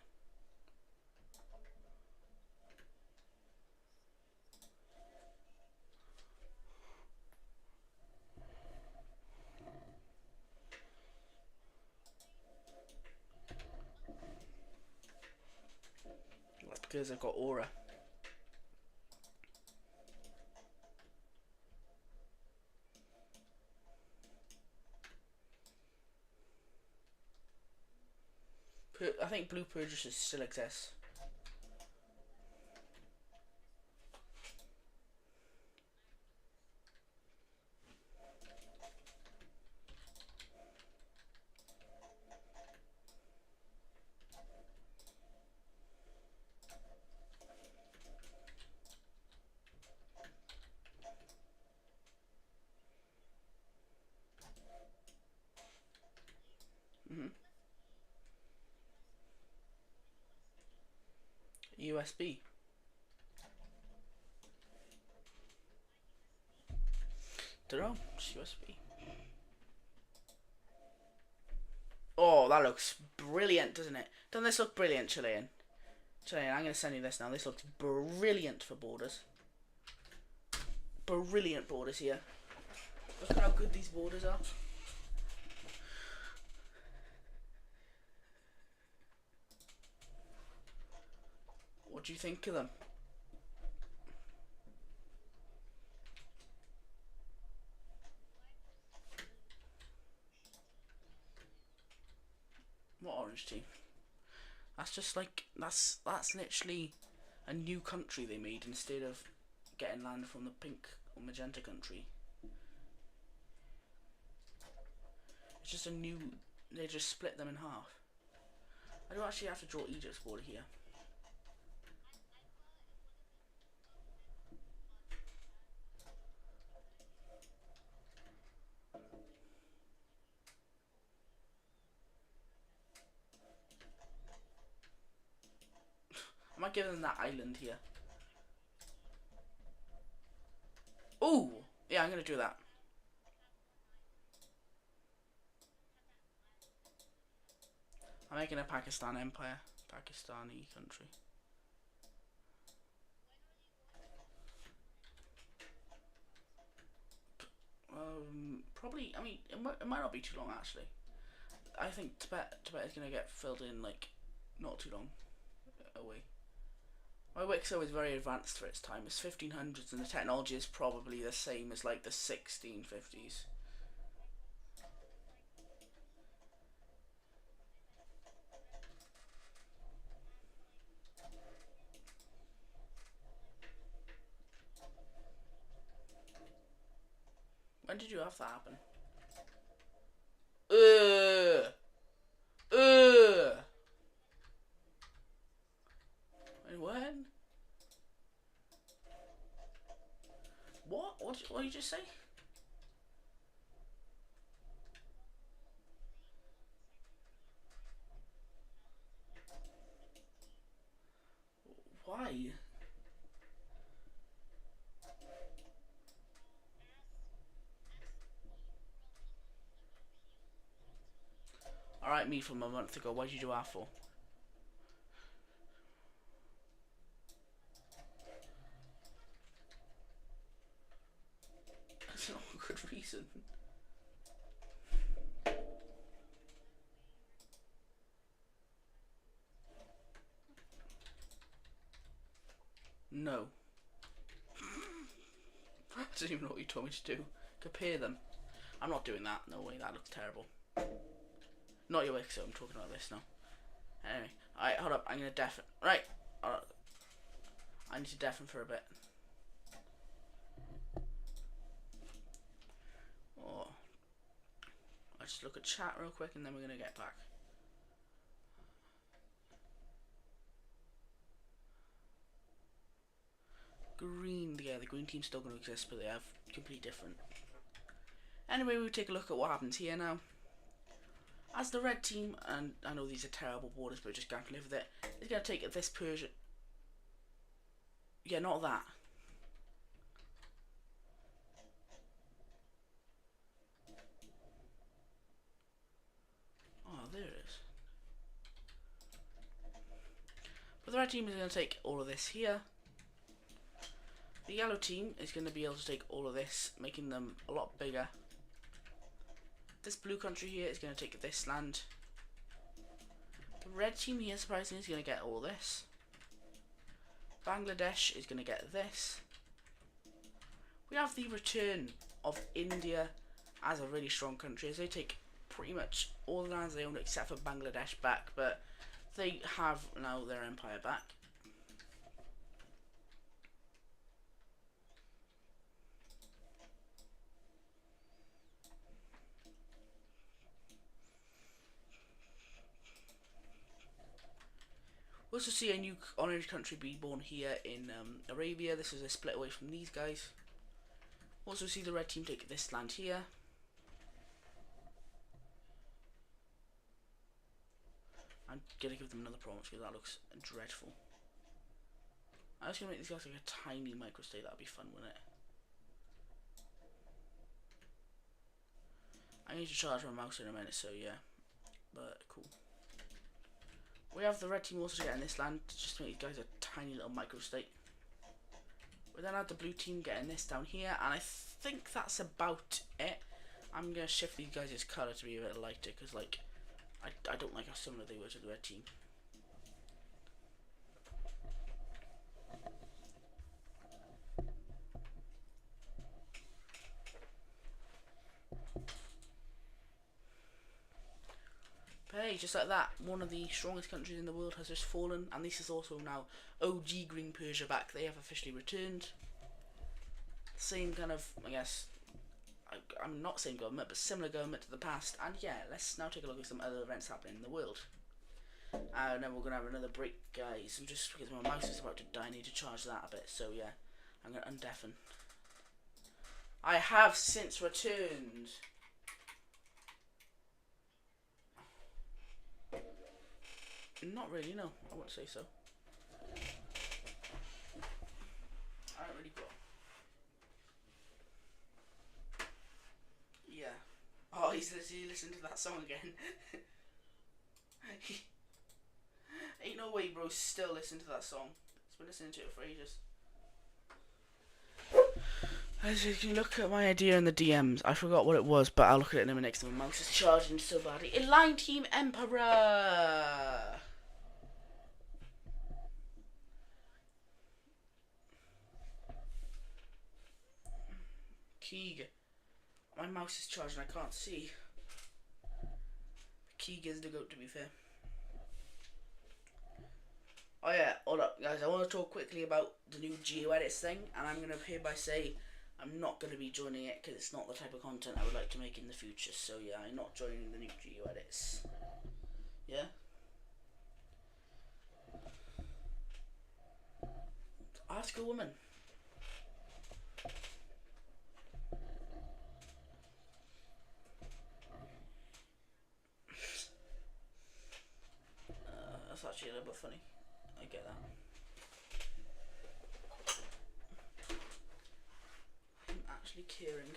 That's because I've got aura. I think Blue Purchases still exists. USB. Don't know. It's USB. Oh, that looks brilliant, doesn't it? Doesn't this look brilliant, Chilean? Chilean, I'm going to send you this now. This looks brilliant for borders. Brilliant borders here. Look at how good these borders are. What do you think of them? What orange tea? That's just like that's literally a new country they made instead of getting land from the pink or magenta country. It's just a new. They just split them in half. I don't actually have to draw Egypt's border here. I might give them that island here. Ooh! Yeah, I'm gonna do that. I'm making a Pakistan empire. Pakistani country. Probably, I mean, it might not be too long actually. I think Tibet is gonna get filled in like not too long away. My Wixo is very advanced for its time. It's 1500s and the technology is probably the same as like the 1650s. When did you have that happen? When? What did you just say? Why? Alright, me from a month ago. What did you do that for? That's not a good reason. No. I don't even know what you told me to do. Compare them. I'm not doing that. No way, that looks terrible. Not your so I'm talking about this now. Anyway, alright, hold up. I'm gonna deafen. Right. I need to deafen for a bit. Oh. I'll just look at chat real quick and then we're gonna get back. Green, yeah, the green team's still gonna exist, but they have completely different. Anyway, we'll take a look at what happens here now. As the red team, and I know these are terrible borders, but just can't live with it, is going to take this Persian. Yeah, not that. Oh, there it is. But the red team is going to take all of this here. The yellow team is going to be able to take all of this, making them a lot bigger. This blue country here is going to take this land. The red team here, surprisingly, is going to get all this. Bangladesh is going to get this. We have the return of India as a really strong country, as they take pretty much all the lands they own except for Bangladesh back, but they have now their empire back. We also see a new orange country be born here in Arabia. This is a split away from these guys. Also see the red team take this land here. I'm gonna give them another province because that looks dreadful. I'm just gonna make these guys like a tiny microstate. That'd be fun, wouldn't it? I need to charge my mouse in a minute, so yeah. But cool. We have the red team also getting this land, just to make these guys a tiny little microstate. We then have the blue team getting this down here, and I think that's about it. I'm gonna shift these guys' colour to be a bit lighter, because like I don't like how similar they were to the red team. But hey, just like that, one of the strongest countries in the world has just fallen, and this is also now OG Green Persia back. They have officially returned. Same kind of, I guess, I'm not same government, but similar government to the past. And yeah, let's now take a look at some other events happening in the world. And then we're gonna have another break, guys. I'm just because my mouse is about to die. I need to charge that a bit. So yeah, I'm gonna undeafen. I have since returned. Not really, no. I wouldn't say so. I don't really got. Yeah. Oh, he's listening to that song again. Ain't no way, bro. Still listen to that song. He's been listening to it for ages. As you can look at my idea in the DMs, I forgot what it was, but I'll look at it in a minute because my mouse is charging so badly. Inline Team Emperor! Keeg. My mouse is charging, I can't see. Keeg is the goat, to be fair. Oh yeah, hold up guys, I want to talk quickly about the new GeoEdits thing, and I'm going to hereby say I'm not going to be joining it because it's not the type of content I would like to make in the future, so yeah, I'm not joining the new GeoEdits. Yeah? Ask a woman. actually a little bit funny. I get that. I'm actually caring.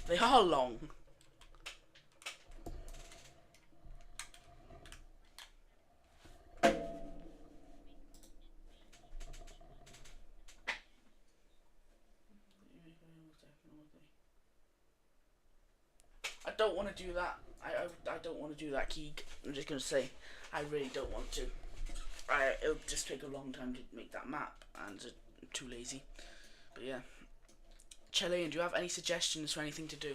They are long. I don't want to do that. I don't want to do that, Keeg. I'm just going to say, I really don't want to. It'll just take a long time to make that map, and I'm too lazy. But yeah. Chilean, do you have any suggestions for anything to do?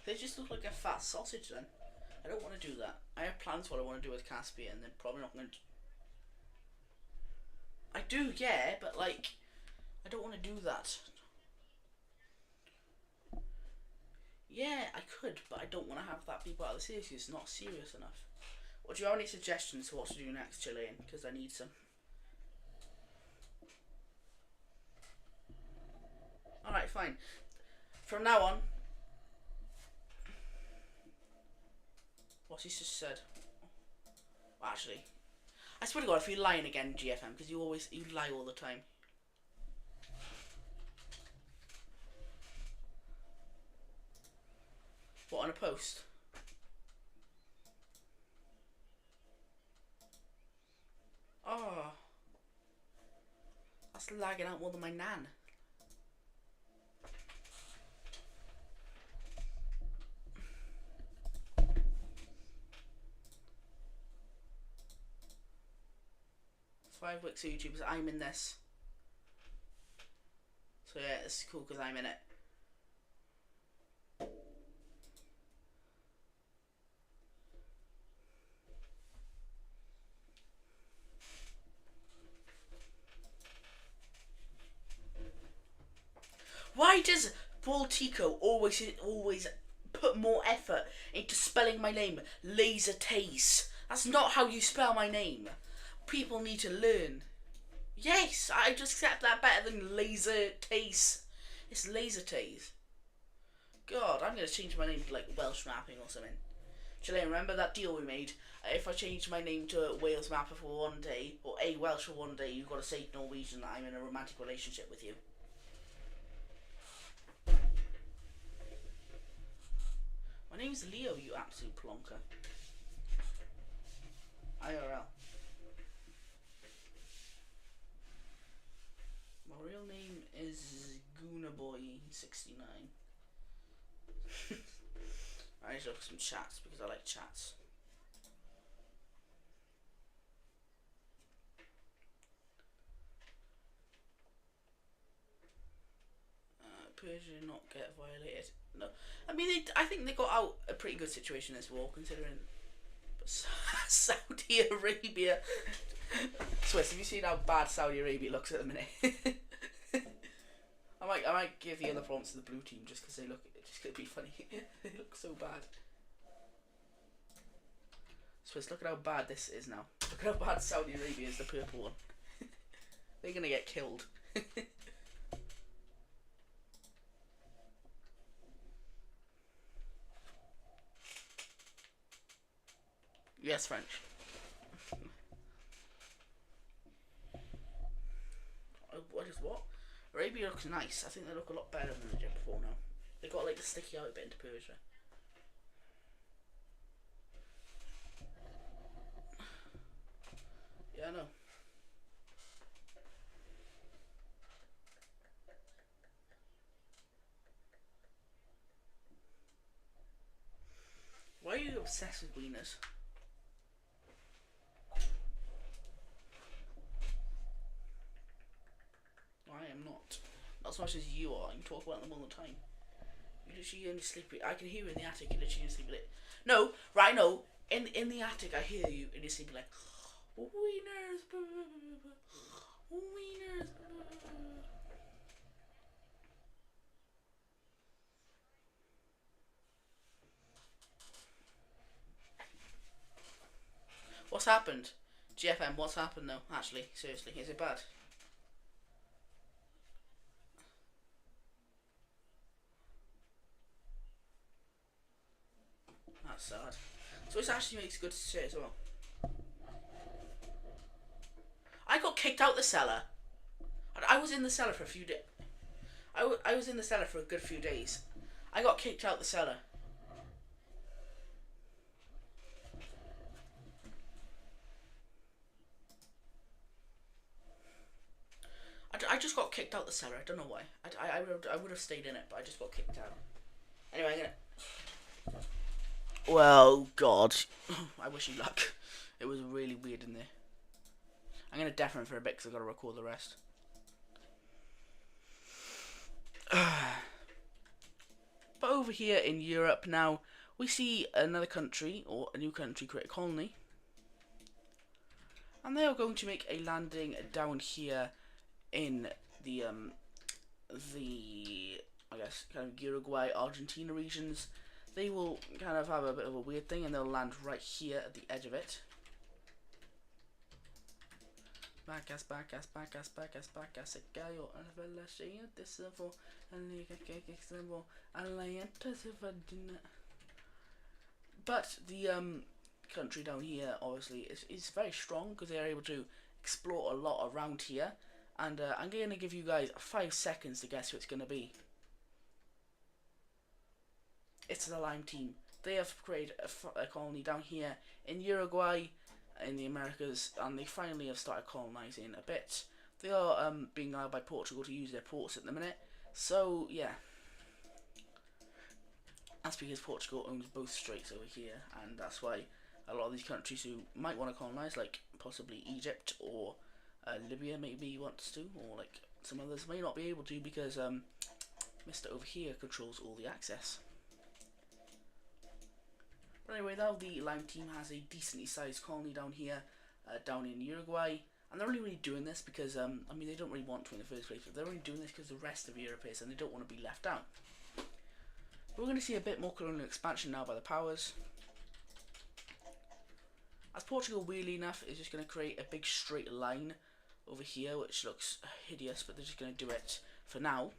They just look like a fat sausage then. I don't want to do that. I have plans for what I want to do with Caspian, and then probably not going to... I do, yeah, but like, I don't want to do that. Yeah, I could, but I don't want to have that be part of the series. It's not serious enough. Or do you have any suggestions for what to do next, Chilean? Because I need some. Alright, fine. From now on... What's he just said? Well, actually, I swear to God, if you're lying again, GFM, because you lie all the time. What, on a post? Oh. That's lagging out more than my nan. Five weeks of YouTubers, I'm in this. So yeah, it's cool because I'm in it. Why does Baltico always put more effort into spelling my name Laser Tase? That's not how you spell my name. People need to learn. Yes, I just accept that better than Laser Tase. It's Laser Tase. God, I'm gonna change my name to like Welsh Mapping or something. Chilean, remember that deal we made? If I change my name to Wales Mapper for one day, or A Welsh for one day, you've got to say to Norwegian that I'm in a romantic relationship with you. My name's Leo, you absolute plonker. IRL. My real name is Goonaboy69. I need to look at some chats because I like chats. Persia not get violated. No, I mean I think they got out a pretty good situation this war considering. But Saudi Arabia. Swiss, have you seen how bad Saudi Arabia looks at the minute? I might give the other prompts to the blue team just because they look. Just gonna be funny. They look so bad. Swiss, look at how bad this is now. Look at how bad Saudi Arabia is. The purple one. They're gonna get killed. Yes, French. What is what? Arabia looks nice. I think they look a lot better than they did before now. They got like the sticky out bit into Persia. Yeah, I know. Why are you obsessed with wieners? I am not. Not so much as you are. You talk about them all the time. You literally only sleep with... I can hear you in the attic. You literally only sleep with it. No, right, no. In the attic, I hear you and you sleep like... Wieners. Wieners. What's happened? GFM, what's happened though? Actually, seriously, is it bad? That's sad. So this actually makes good to say as well. I got kicked out the cellar. I was in the cellar for a few days. I was in the cellar for a good few days. I got kicked out the cellar. I just got kicked out the cellar. I don't know why. I would have stayed in it, but I just got kicked out. Anyway, I'm gonna. Well, God, I wish you luck. It was really weird in there. I'm gonna deafen for a bit because I've got to record the rest. But over here in Europe now, we see another country, or a new country, create a colony. And they are going to make a landing down here in the I guess kind of Uruguay, Argentina regions. They will kind of have a bit of a weird thing, and they'll land right here at the edge of it. Bacas, bacas, bacas, bacas, bacas, se cayó a la siguiente se fue, but the country down here obviously is very strong because they are able to explore a lot around here, and I'm going to give you guys 5 seconds to guess who it's going to be. It's the Lime team. They have created a colony down here in Uruguay, in the Americas, and they finally have started colonizing a bit. They are being allowed by Portugal to use their ports at the minute, so yeah. That's because Portugal owns both straits over here, and that's why a lot of these countries who might want to colonize, like possibly Egypt or Libya maybe wants to, or like some others may not be able to because Mr. over here controls all the access. But anyway, now the Lime team has a decently sized colony down here, down in Uruguay, and they're only really doing this because, I mean, they don't really want to in the first place, but they're only doing this because the rest of Europe is, and they don't want to be left out. We're going to see a bit more colonial expansion now by the powers. As Portugal, weirdly enough, is just going to create a big straight line over here, which looks hideous, but they're just going to do it for now.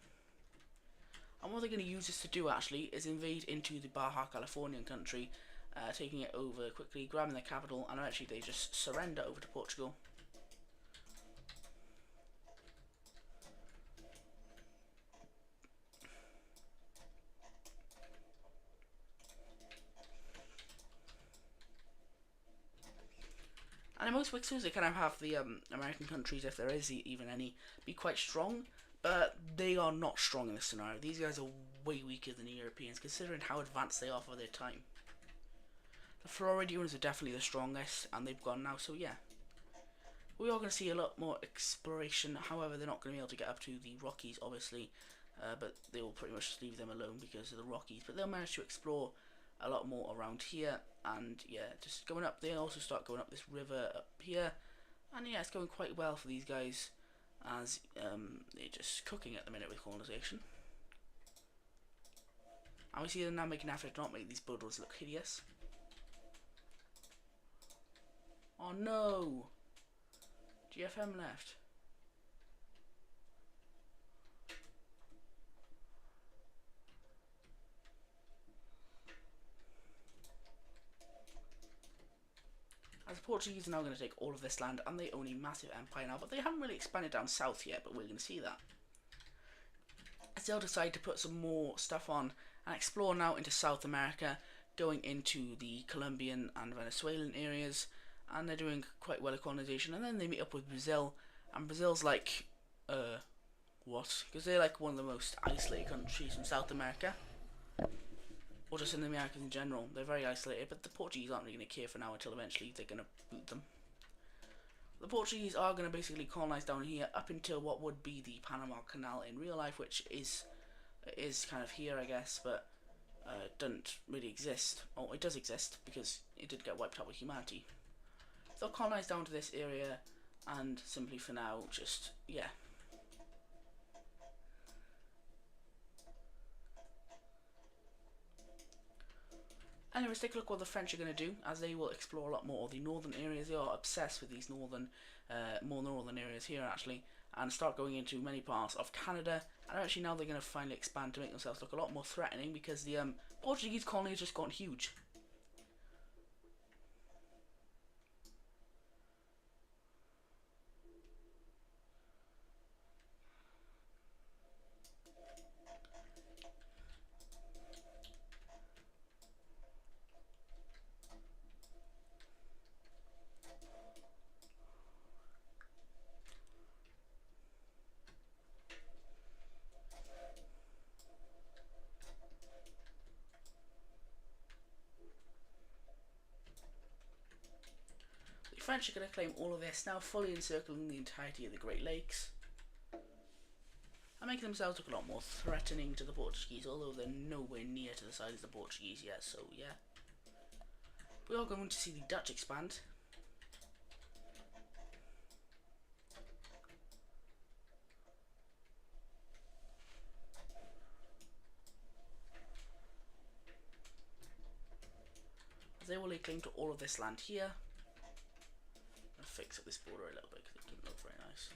And what they're going to use this to do, actually, is invade into the Baja Californian country, taking it over quickly, grabbing the capital, and eventually they just surrender over to Portugal. And in most wixels, they kind of have the American countries, if there is even any, be quite strong, but they are not strong in this scenario. These guys are way weaker than the Europeans, considering how advanced they are for their time. The Floridians are definitely the strongest, and they've gone now, so yeah. We are going to see a lot more exploration. However, they're not going to be able to get up to the Rockies, obviously, but they will pretty much just leave them alone because of the Rockies. But they'll manage to explore a lot more around here, and yeah, just going up. They also start going up this river up here, and yeah, it's going quite well for these guys, as they're just cooking at the minute with colonization. And we see them now making an effort to not make these boulders look hideous. Oh no! GFM left. As the Portuguese are now going to take all of this land, and they own a massive empire now, but they haven't really expanded down south yet, but we're going to see that. As they'll decide to put some more stuff on and explore now into South America, going into the Colombian and Venezuelan areas, and they're doing quite well at colonization, and then they meet up with Brazil, and Brazil's like, what? Because they're like one of the most isolated countries in South America, or just in the Americas in general. They're very isolated, but the Portuguese aren't really going to care for now until eventually they're going to boot them. The Portuguese are going to basically colonize down here up until what would be the Panama Canal in real life, which is kind of here, I guess, but doesn't really exist. Oh, it does exist because it did get wiped out with humanity. They'll colonize down to this area, and simply for now, just, yeah. Anyways, take a look what the French are going to do, as they will explore a lot more of the northern areas. They are obsessed with these more northern areas here actually, and start going into many parts of Canada. And actually now they're going to finally expand to make themselves look a lot more threatening, because the Portuguese colony has just gotten huge. The French are going to claim all of this, now fully encircling the entirety of the Great Lakes, and making themselves look a lot more threatening to the Portuguese, although they're nowhere near to the size of the Portuguese yet, so yeah. We are going to see the Dutch expand. As they will lay claim to all of this land here. I'm going to fix up this border a little bit because it doesn't look very nice.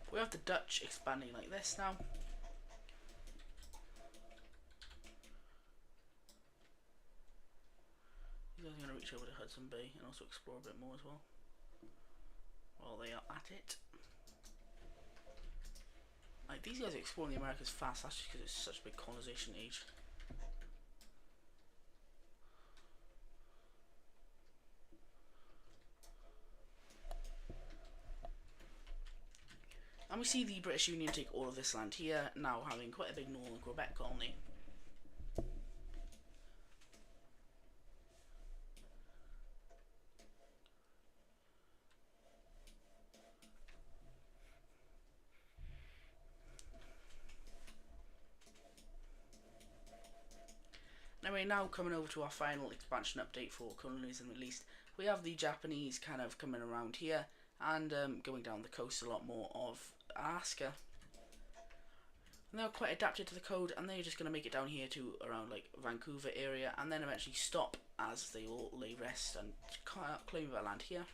We have the Dutch expanding like this now. These guys are going to reach over to Hudson Bay and also explore a bit more as well, while they are at it. Like, these guys are exploring the Americas fast, that's just because it's such a big colonization age. And we see the British Union take all of this land here, now having quite a big northern Quebec colony. Anyway, now coming over to our final expansion update for colonialism at least, we have the Japanese kind of coming around here and going down the coast a lot more of Alaska. And they're quite adapted to the code, and they're just going to make it down here to around like Vancouver area, and then eventually stop as they all lay rest and claim that land here.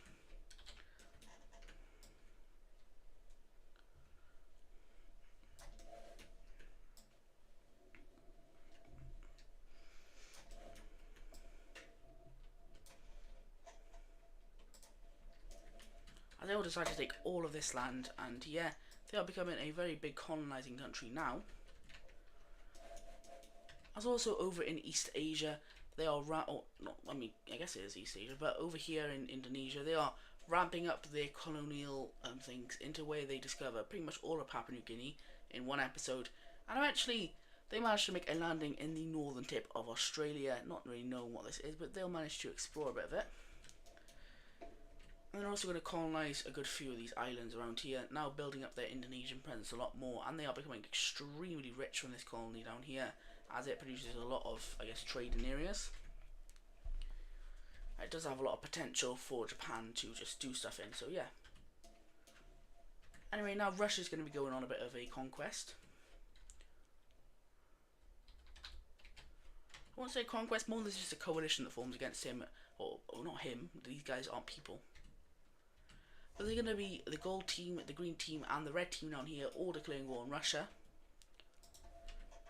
And they all decide to take all of this land, and yeah, they are becoming a very big colonizing country now. As also over in East Asia, they are I guess it is East Asia, but over here in Indonesia, they are ramping up their colonial things into where they discover pretty much all of Papua New Guinea in one episode, and eventually they managed to make a landing in the northern tip of Australia, not really knowing what this is, but they'll manage to explore a bit of it. And they're also going to colonise a good few of these islands around here, now building up their Indonesian presence a lot more, and they are becoming extremely rich from this colony down here, as it produces a lot of, I guess, trading areas. It does have a lot of potential for Japan to just do stuff in, so yeah. Anyway, now Russia's going to be going on a bit of a conquest. I won't say conquest, more than just a coalition that forms against him, or not him, these guys aren't people. But they're going to be the gold team, the green team, and the red team down here, all declaring war on Russia.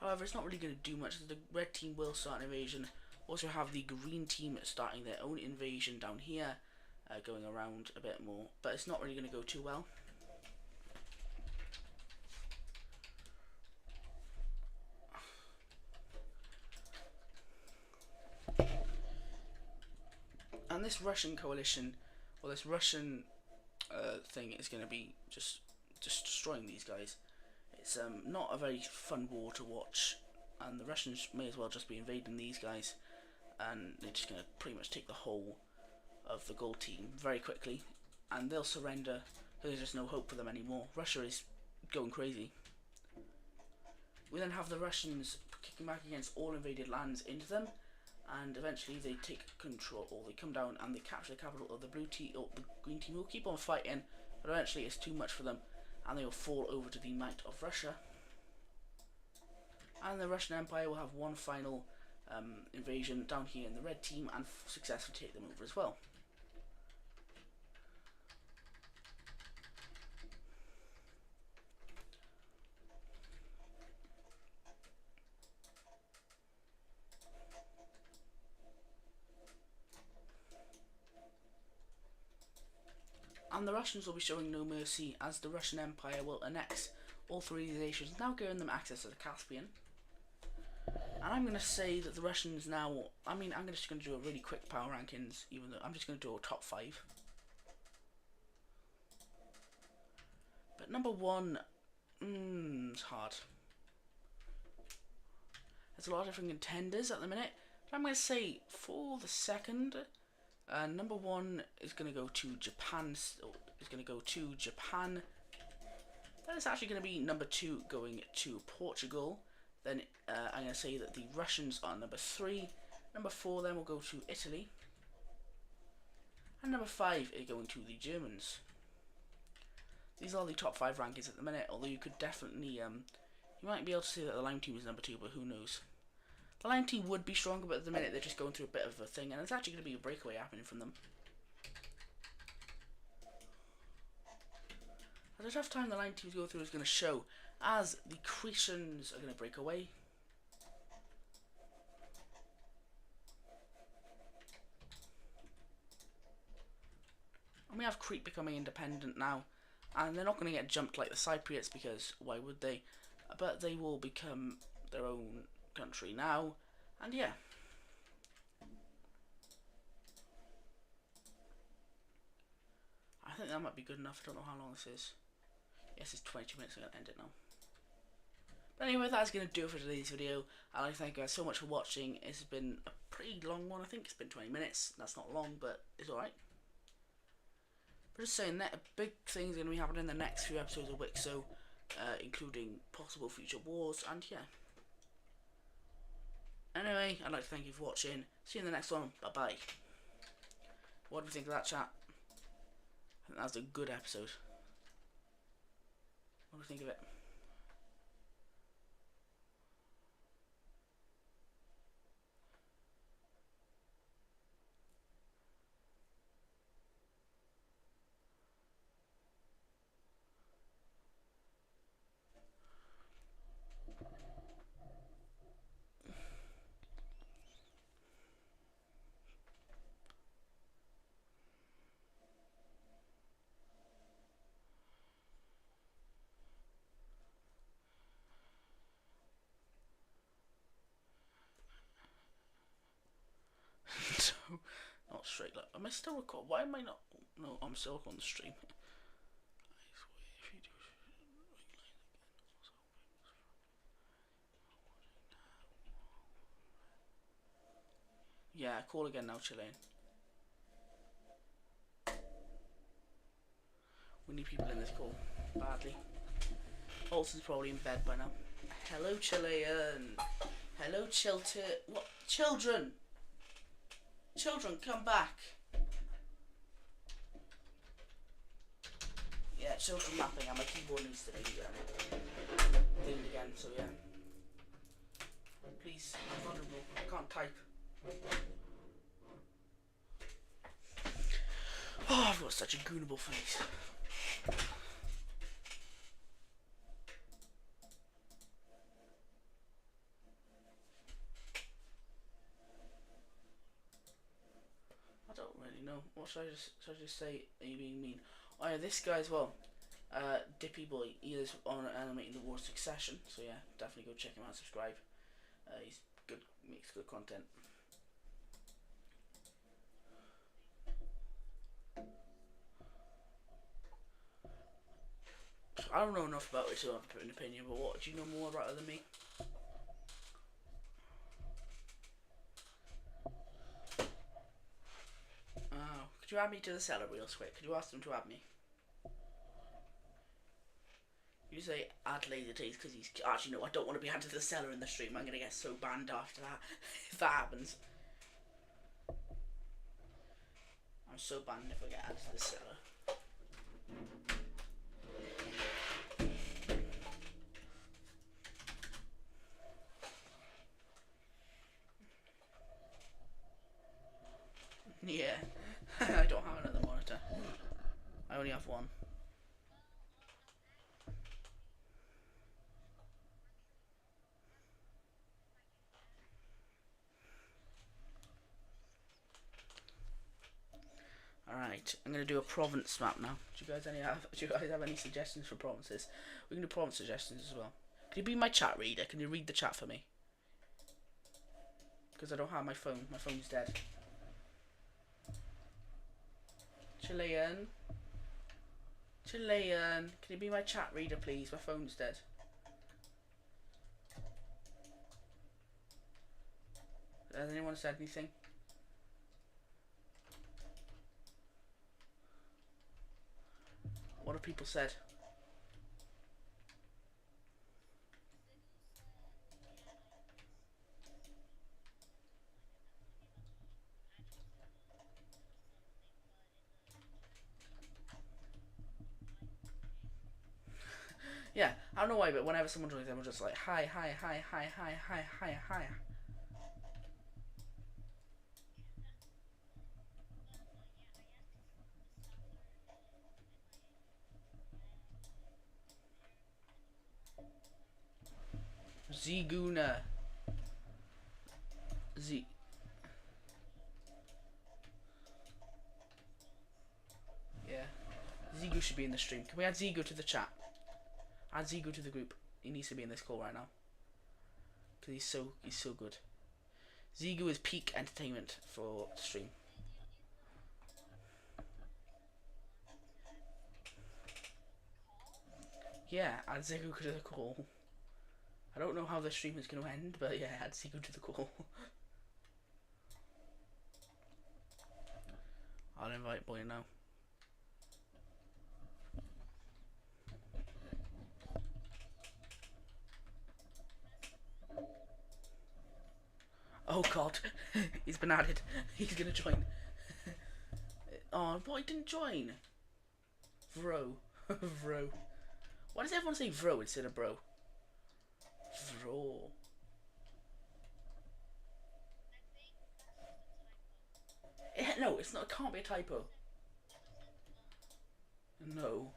However, it's not really going to do much. The red team will start an invasion. Also have the green team starting their own invasion down here, going around a bit more. But it's not really going to go too well. And this Russian coalition, or this Russian thing, is going to be just destroying these guys. It's not a very fun war to watch, and the Russians may as well just be invading these guys, and they're just going to pretty much take the whole of the gold team very quickly, and they'll surrender because there's just no hope for them anymore. Russia is going crazy. We then have the Russians kicking back against all invaded lands into them, and eventually they take control, or they come down and they capture the capital of the blue team, or the green team will keep on fighting, but eventually it's too much for them, and they will fall over to the might of Russia. And the Russian Empire will have one final invasion down here in the red team and successfully take them over as well. And the Russians will be showing no mercy, as the Russian Empire will annex all three of these nations, now giving them access to the Caspian. And I'm going to say that the Russians now, I'm just going to do a really quick power rankings, even though I'm just going to do a top 5. But number 1, it's hard. There's a lot of different contenders at the minute, but I'm going to say for the second, number 1 is going to go to Japan. Then it's actually going to be number 2 going to Portugal. Then I'm going to say that the Russians are number 3. Number 4 then will go to Italy. And number 5 is going to the Germans. These are the top 5 rankings at the minute, although you could definitely, you might be able to say that the Lime team is number 2, but who knows. The Lime team would be stronger, but at the minute they're just going through a bit of a thing, and it's actually going to be a breakaway happening from them. The tough time the Lime teams go through is going to show, as the Cretans are going to break away. And we have Crete becoming independent now, and they're not going to get jumped like the Cypriots, because why would they? But they will become their own country now, and yeah. I think that might be good enough. I don't know how long this is. Yes, it's 22 minutes. I'm going to end it now. But anyway, that's going to do it for today's video. I'd like to thank you guys so much for watching. It's been a pretty long one. I think it's been 20 minutes. That's not long, but it's alright. But just saying that big things are going to be happening in the next few episodes of Wixo, including possible future wars, and yeah. Anyway, I'd like to thank you for watching. See you in the next one. Bye bye. What do you think of that, chat? I think that was a good episode. What do you think of it? Not straight. Like, am I still recording? Why am I not? No, I'm still on the stream. Yeah, call again now, Chilean. We need people in this call badly. Olsen's probably in bed by now. Hello, Chilean. Hello, Chilter. What? Children! Children, come back. Yeah, children napping, and my keyboard needs to be doing it again, so yeah. Please, I'm vulnerable. I can't type. Oh, I've got such a goonable face. I don't really know. What should I just say? Are you being mean? Oh yeah, this guy as well. Dippy Boy. He is on animating the War of Succession. So yeah, definitely go check him out. Subscribe. He's good. Makes good content. I don't know enough about it to have an opinion, but what do you know more about it than me? Oh, could you add me to the cellar real quick? Could you ask them to add me? You say add Laser Taste because he's... Actually, no, I don't want to be added to the cellar in the stream. I'm going to get so banned after that. If that happens. I'm so banned if I get added to the cellar. Yeah. I don't have another monitor. I only have one. Alright, I'm gonna do a province map now. Do you guys have any suggestions for provinces? We can do province suggestions as well. Can you be my chat reader? Can you read the chat for me? Because I don't have my phone. My phone's dead. Chilean. Chilean. Can you be my chat reader, please? My phone's dead. Has anyone said anything? What have people said? Yeah, I don't know why, but whenever someone joins them, I'm just like, hi, hi, hi, hi, hi, hi, hi, hi. Ziguna. Z. Yeah. Zigu should be in the stream. Can we add Zigu to the chat? Add Zigu to the group. He needs to be in this call right now. Because he's so good. Zigu is peak entertainment for the stream. Yeah, add Zigu to the call. I don't know how the stream is going to end, but yeah, add Zigu to the call. I'll invite boy now. Oh god, he's been added. He's gonna join. Oh, boy, didn't join. Vro. Vro. Why does everyone say vro instead of bro? Vro. No, it's not. It can't be a typo. No.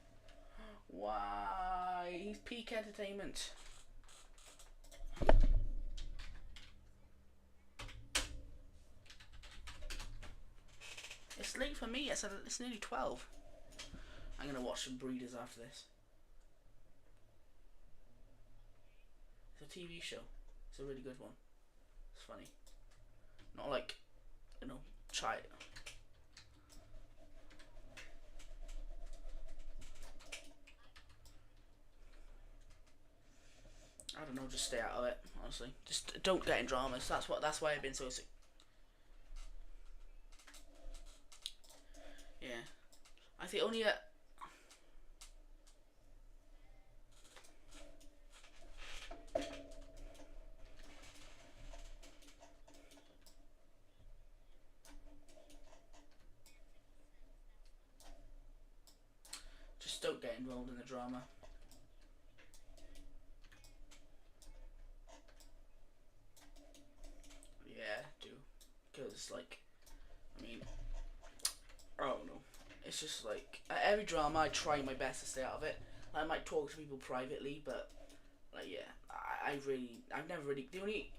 Why? He's peak entertainment. It's late for me. It's nearly 12. I'm gonna watch some Breeders after this. It's a TV show. It's a really good one. It's funny. Not like, you know, try it. I don't know, just stay out of it, honestly. Just don't get in dramas. That's why I've been so sick. Yeah. I think only just don't get involved in the drama. Yeah, do. Because, like, I mean, I don't know. It's just like, at every drama I try my best to stay out of it. I might talk to people privately, but, like, yeah, I've never really, the only,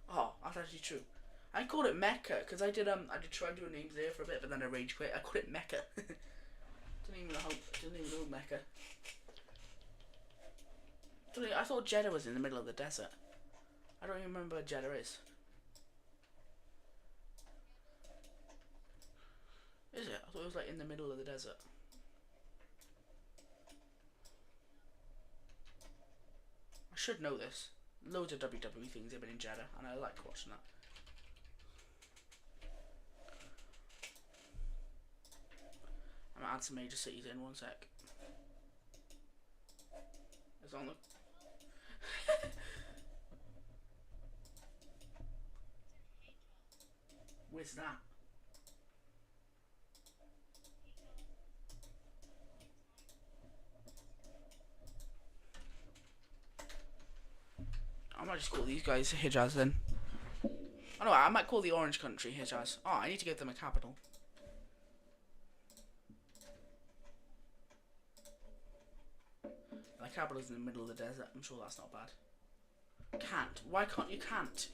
oh, that's actually true. I called it Mecca, because I did try doing names there for a bit, but then I rage quit. I called it Mecca. Didn't even know Mecca. I thought Jeddah was in the middle of the desert. I don't even remember where Jeddah is. Is it? I thought it was like in the middle of the desert. should know this. Loads of WWE things have been in Jeddah, and I like watching that. I'm gonna add some major cities in one sec. It's on the. Where's that? I might just call these guys Hijaz then. Oh no, I might call the Orange Country Hijaz. Oh, I need to give them a capital. The capital's in the middle of the desert. I'm sure that's not bad. Can't. Why can't you can't?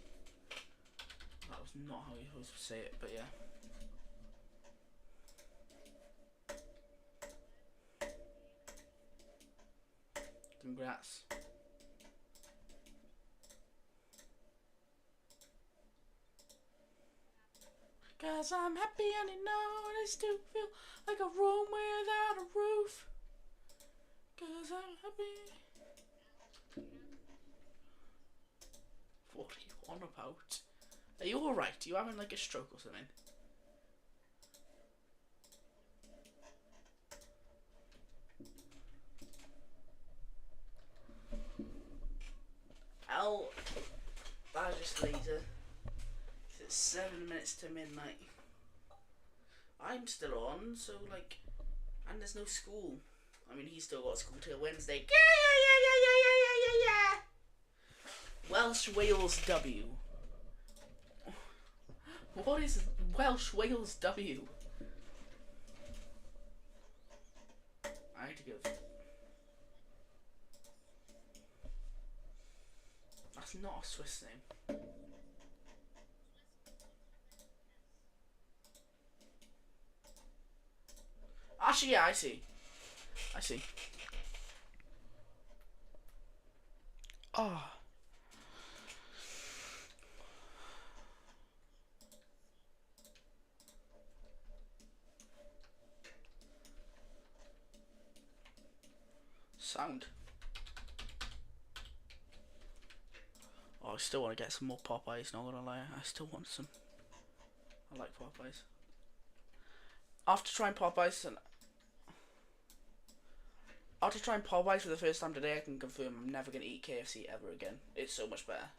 That was not how you're supposed to say it, but yeah. Congrats. Cause I'm happy and I know I still feel like a room without a roof. Cause I'm happy. What are you on about? Are you alright? Are you having like a stroke or something? I'll just later. It's 7 minutes to midnight. I'm still on, so like, and there's no school. I mean, he's still got school till Wednesday. Yeah. Welsh Wales W. What is Welsh Wales W? I need to go. That's not a Swiss name. Actually, yeah, I see. Oh. Sound. Oh, I still want to get some more Popeyes, not gonna lie. I still want some. I like Popeyes. After trying Popeyes for the first time today, I can confirm I'm never going to eat KFC ever again. It's so much better.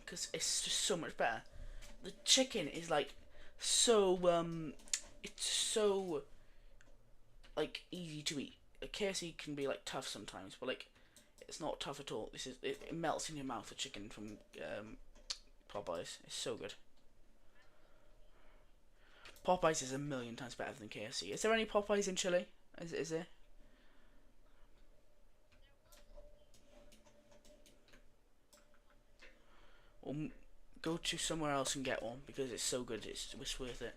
Because it's just so much better. The chicken is like so, it's so like easy to eat. Like, KFC can be like tough sometimes, but like it's not tough at all. It melts in your mouth, the chicken from Popeyes. It's so good. Popeyes is a million times better than KFC. Is there any Popeyes in Chile? Is there? Or go to somewhere else and get one because it's so good. It's worth it.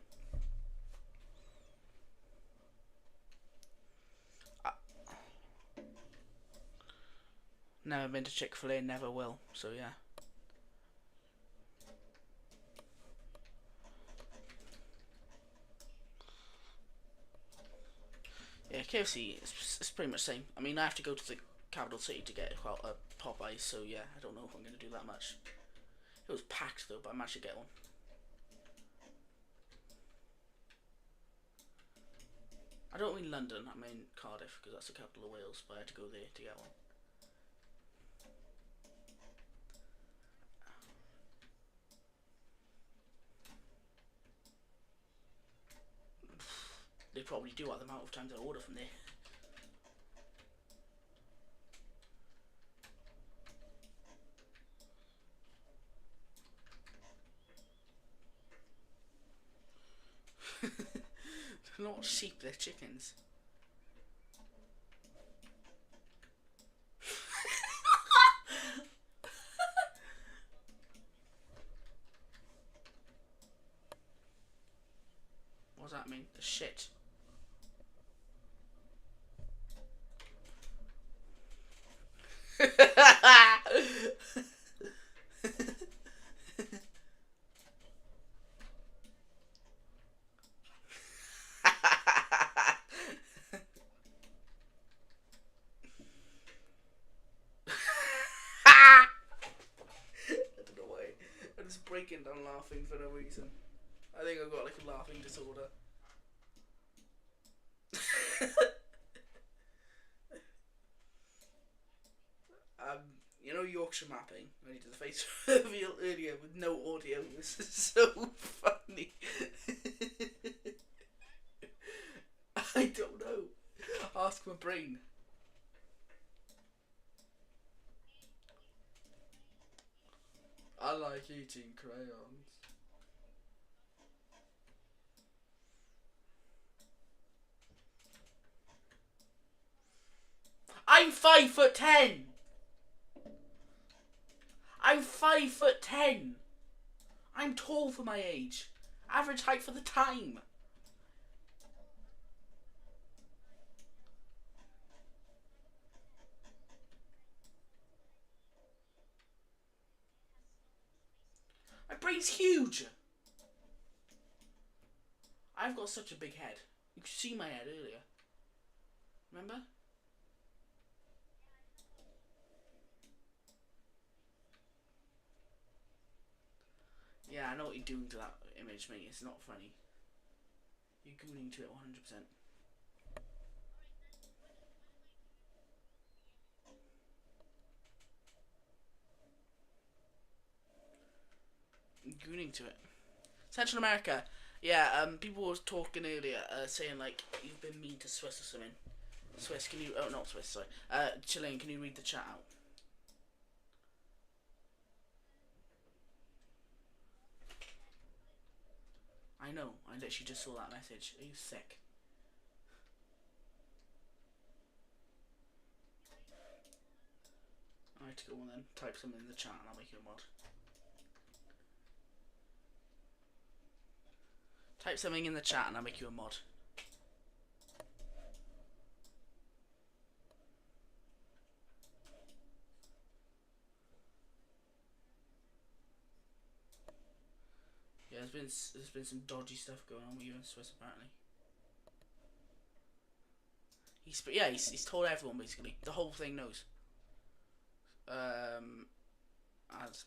Never been to Chick-fil-A, never will. So yeah. Yeah, KFC it's pretty much the same. I mean, I have to go to the capital city to get a Popeyes, so yeah, I don't know if I'm going to do that much. It was packed though, but I managed to get one. I don't mean London, I mean Cardiff, because that's the capital of Wales, but I had to go there to get one. They probably do at the amount of times I order from there. They're not sheep, they're chickens. What does that mean? The shit. breaking down laughing for no reason. I think I've got like a laughing disorder. You know Yorkshire mapping? When he did the face reveal earlier with no audio. This is so funny. I don't know. Ask my brain. I like eating crayons. I'm 5'10". I'm 5'10". I'm tall for my age. Average height for the time. My brain's huge. I've got such a big head. You could see my head earlier. Remember? Yeah, I know what you're doing to that image, mate. It's not funny. You're gooning to it 100%. Gooning to it. Central America. Yeah, people were talking earlier, saying like you've been mean to Swiss or something. Swiss, can you? Oh, not Swiss. Sorry. Chilean, can you read the chat out? I know. I literally just saw that message. Are you sick? I have to go on then. Type something in the chat and I'll make you a mod. Type something in the chat and I'll make you a mod. Yeah, there's been some dodgy stuff going on with you in Swiss apparently. He's told everyone basically. The whole thing knows. As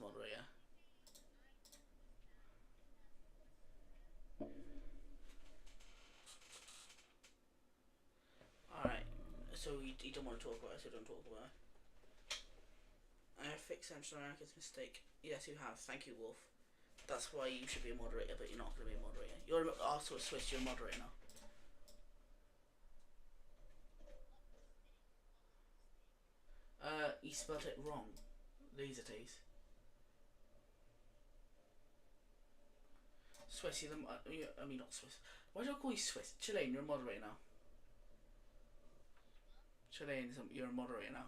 moderator. Alright, so you don't want to talk about it, so don't talk about it. I have fixed Central America's mistake. Yes, you have. Thank you, Wolf. That's why you should be a moderator, but you're not going to be a moderator. You're also a Swiss, you're a moderator now. He spelled it wrong. Laser days. Swiss, you're the, I mean not Swiss. Why do I call you Swiss? Chilean, you're a moderator now. Chilean, you're a moderator now.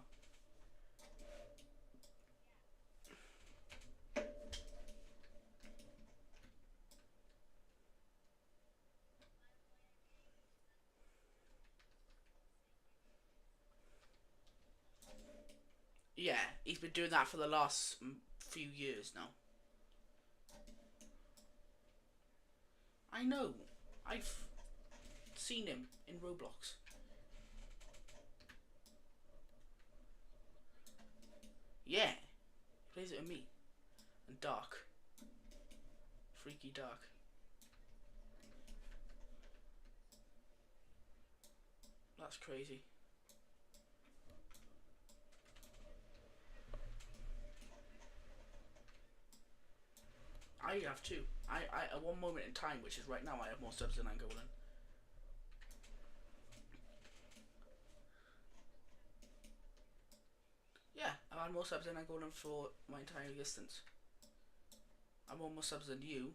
Yeah, he's been doing that for the last few years now. I know. I've seen him in Roblox. Yeah. He plays it with me. And Dark. Freaky Dark. That's crazy. I have two. I at one moment in time, which is right now, I have more subs than Angolan. Yeah, I've had more subs than Angolan for my entire existence. I'm on more subs than you.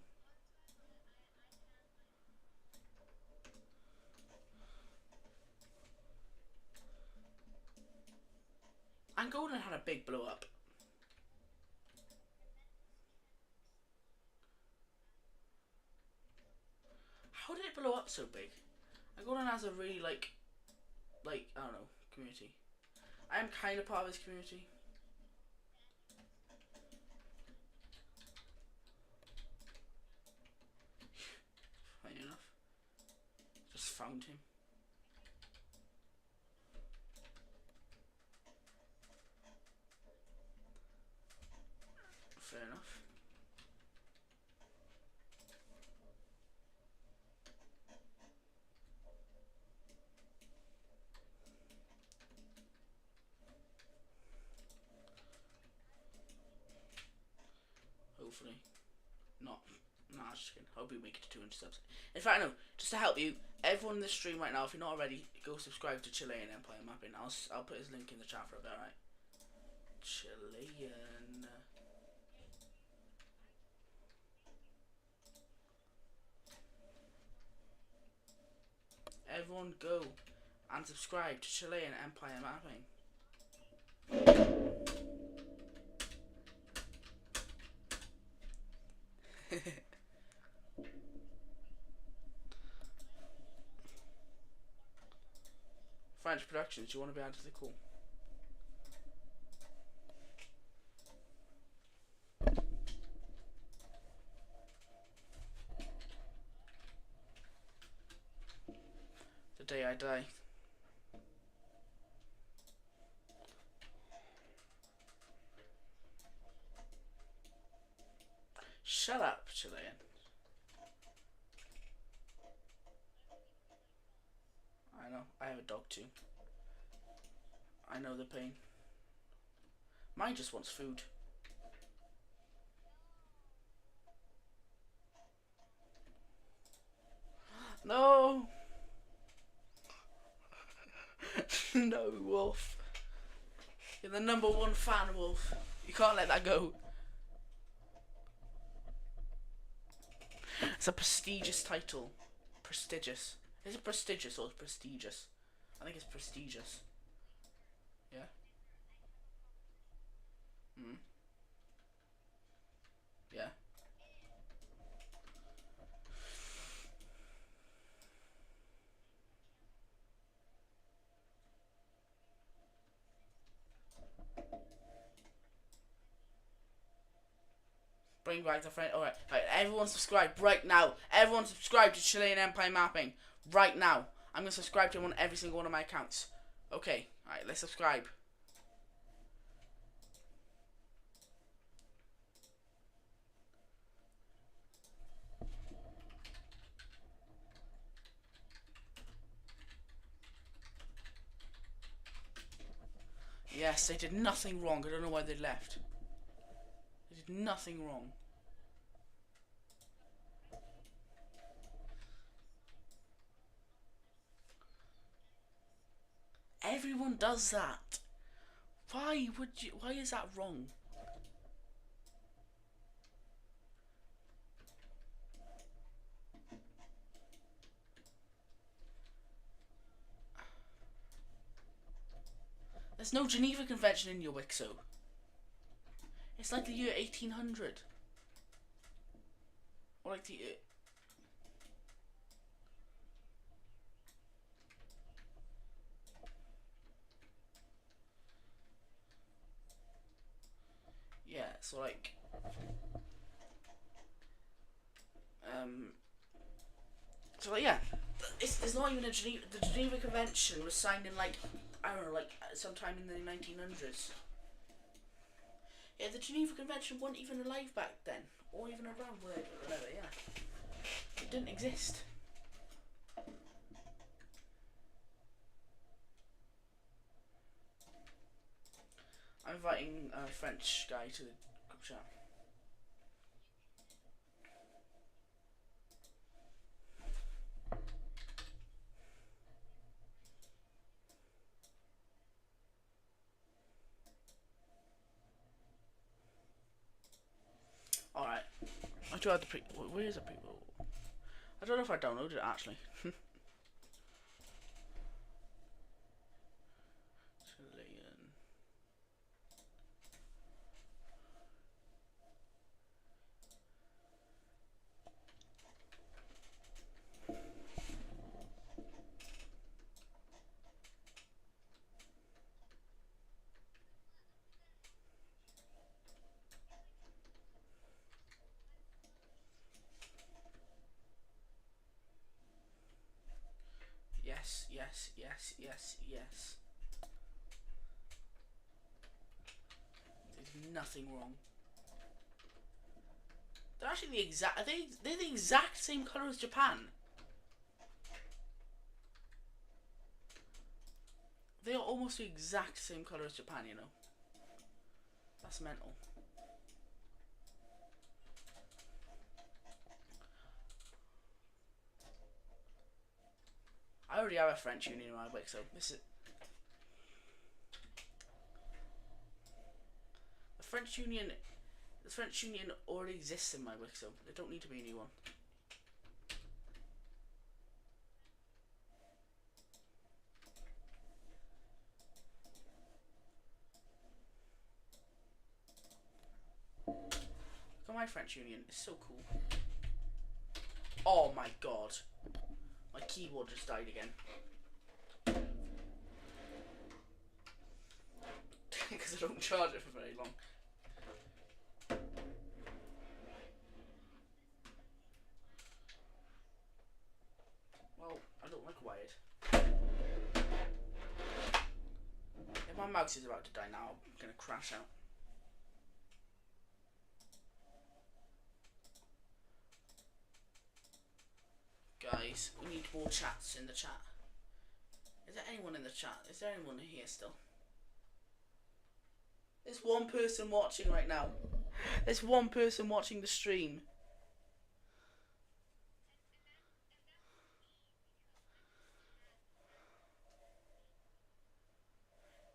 Angolan had a big blow up. How did it blow up so big? Angolan has a really like I don't know, community. I am kind of part of his community. Funny enough. Just found him. Fair enough. hopefully. Not. Nah, I was just kidding. Hope we make it to 200 subs. In fact, no. Just to help you, everyone in the stream right now, if you're not already, go subscribe to Chilean Empire Mapping. I'll put his link in the chat for a bit, alright? Chilean. Everyone go and subscribe to Chilean Empire Mapping. French Productions, do you want to be added to the call? The day I die. Shut up, Chilean. I know, I have a dog too. I know the pain. Mine just wants food. No! No, Wolf. You're the #1 fan, Wolf. You can't let that go. It's a prestigious title. Prestigious. Is it prestigious or prestigious? I think it's prestigious. Yeah? Hmm? Yeah. Bring back the friend. Alright, everyone subscribe right now. Everyone subscribe to Chilean Empire Mapping right now. I'm going to subscribe to him on every single one of my accounts. Okay, alright, let's subscribe. Yes, they did nothing wrong. I don't know why they left. They did nothing wrong. Everyone does that. Why would you? Why is that wrong? There's no Geneva Convention in your Wixo. It's like the year 1800. Or like the... Yeah, so like... So like, yeah. It's not even a Geneva... The Geneva Convention was signed in like... I don't know, like sometime in the 1900s. Yeah, the Geneva Convention wasn't even alive back then. Or even around, whatever, yeah. It didn't exist. I'm inviting a French guy to the group chat. Alright. I do have the where is the people? I don't know if I downloaded it actually. Chilean. Yes, yes, yes, yes, yes. They did nothing wrong. They're actually the exact. They're the exact same color as Japan. They are almost the exact same color as Japan. You know. That's mental. I already have a French Union in my book, so this is the French Union. The French Union already exists in my book, so there don't need to be a new one. Look at my French Union. It's so cool. Oh my god. My keyboard just died again. Because I don't charge it for very long. Well, I don't like wired. If my mouse is about to die now, I'm gonna crash out. Guys, we need more chats in the chat. Is there anyone in the chat? Is there anyone here still? There's one person watching right now. There's one person watching the stream.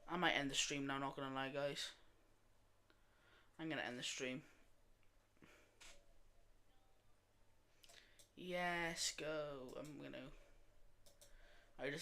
I might end the stream now, not gonna lie, guys. I'm gonna end the stream. Yes, go. I'm gonna.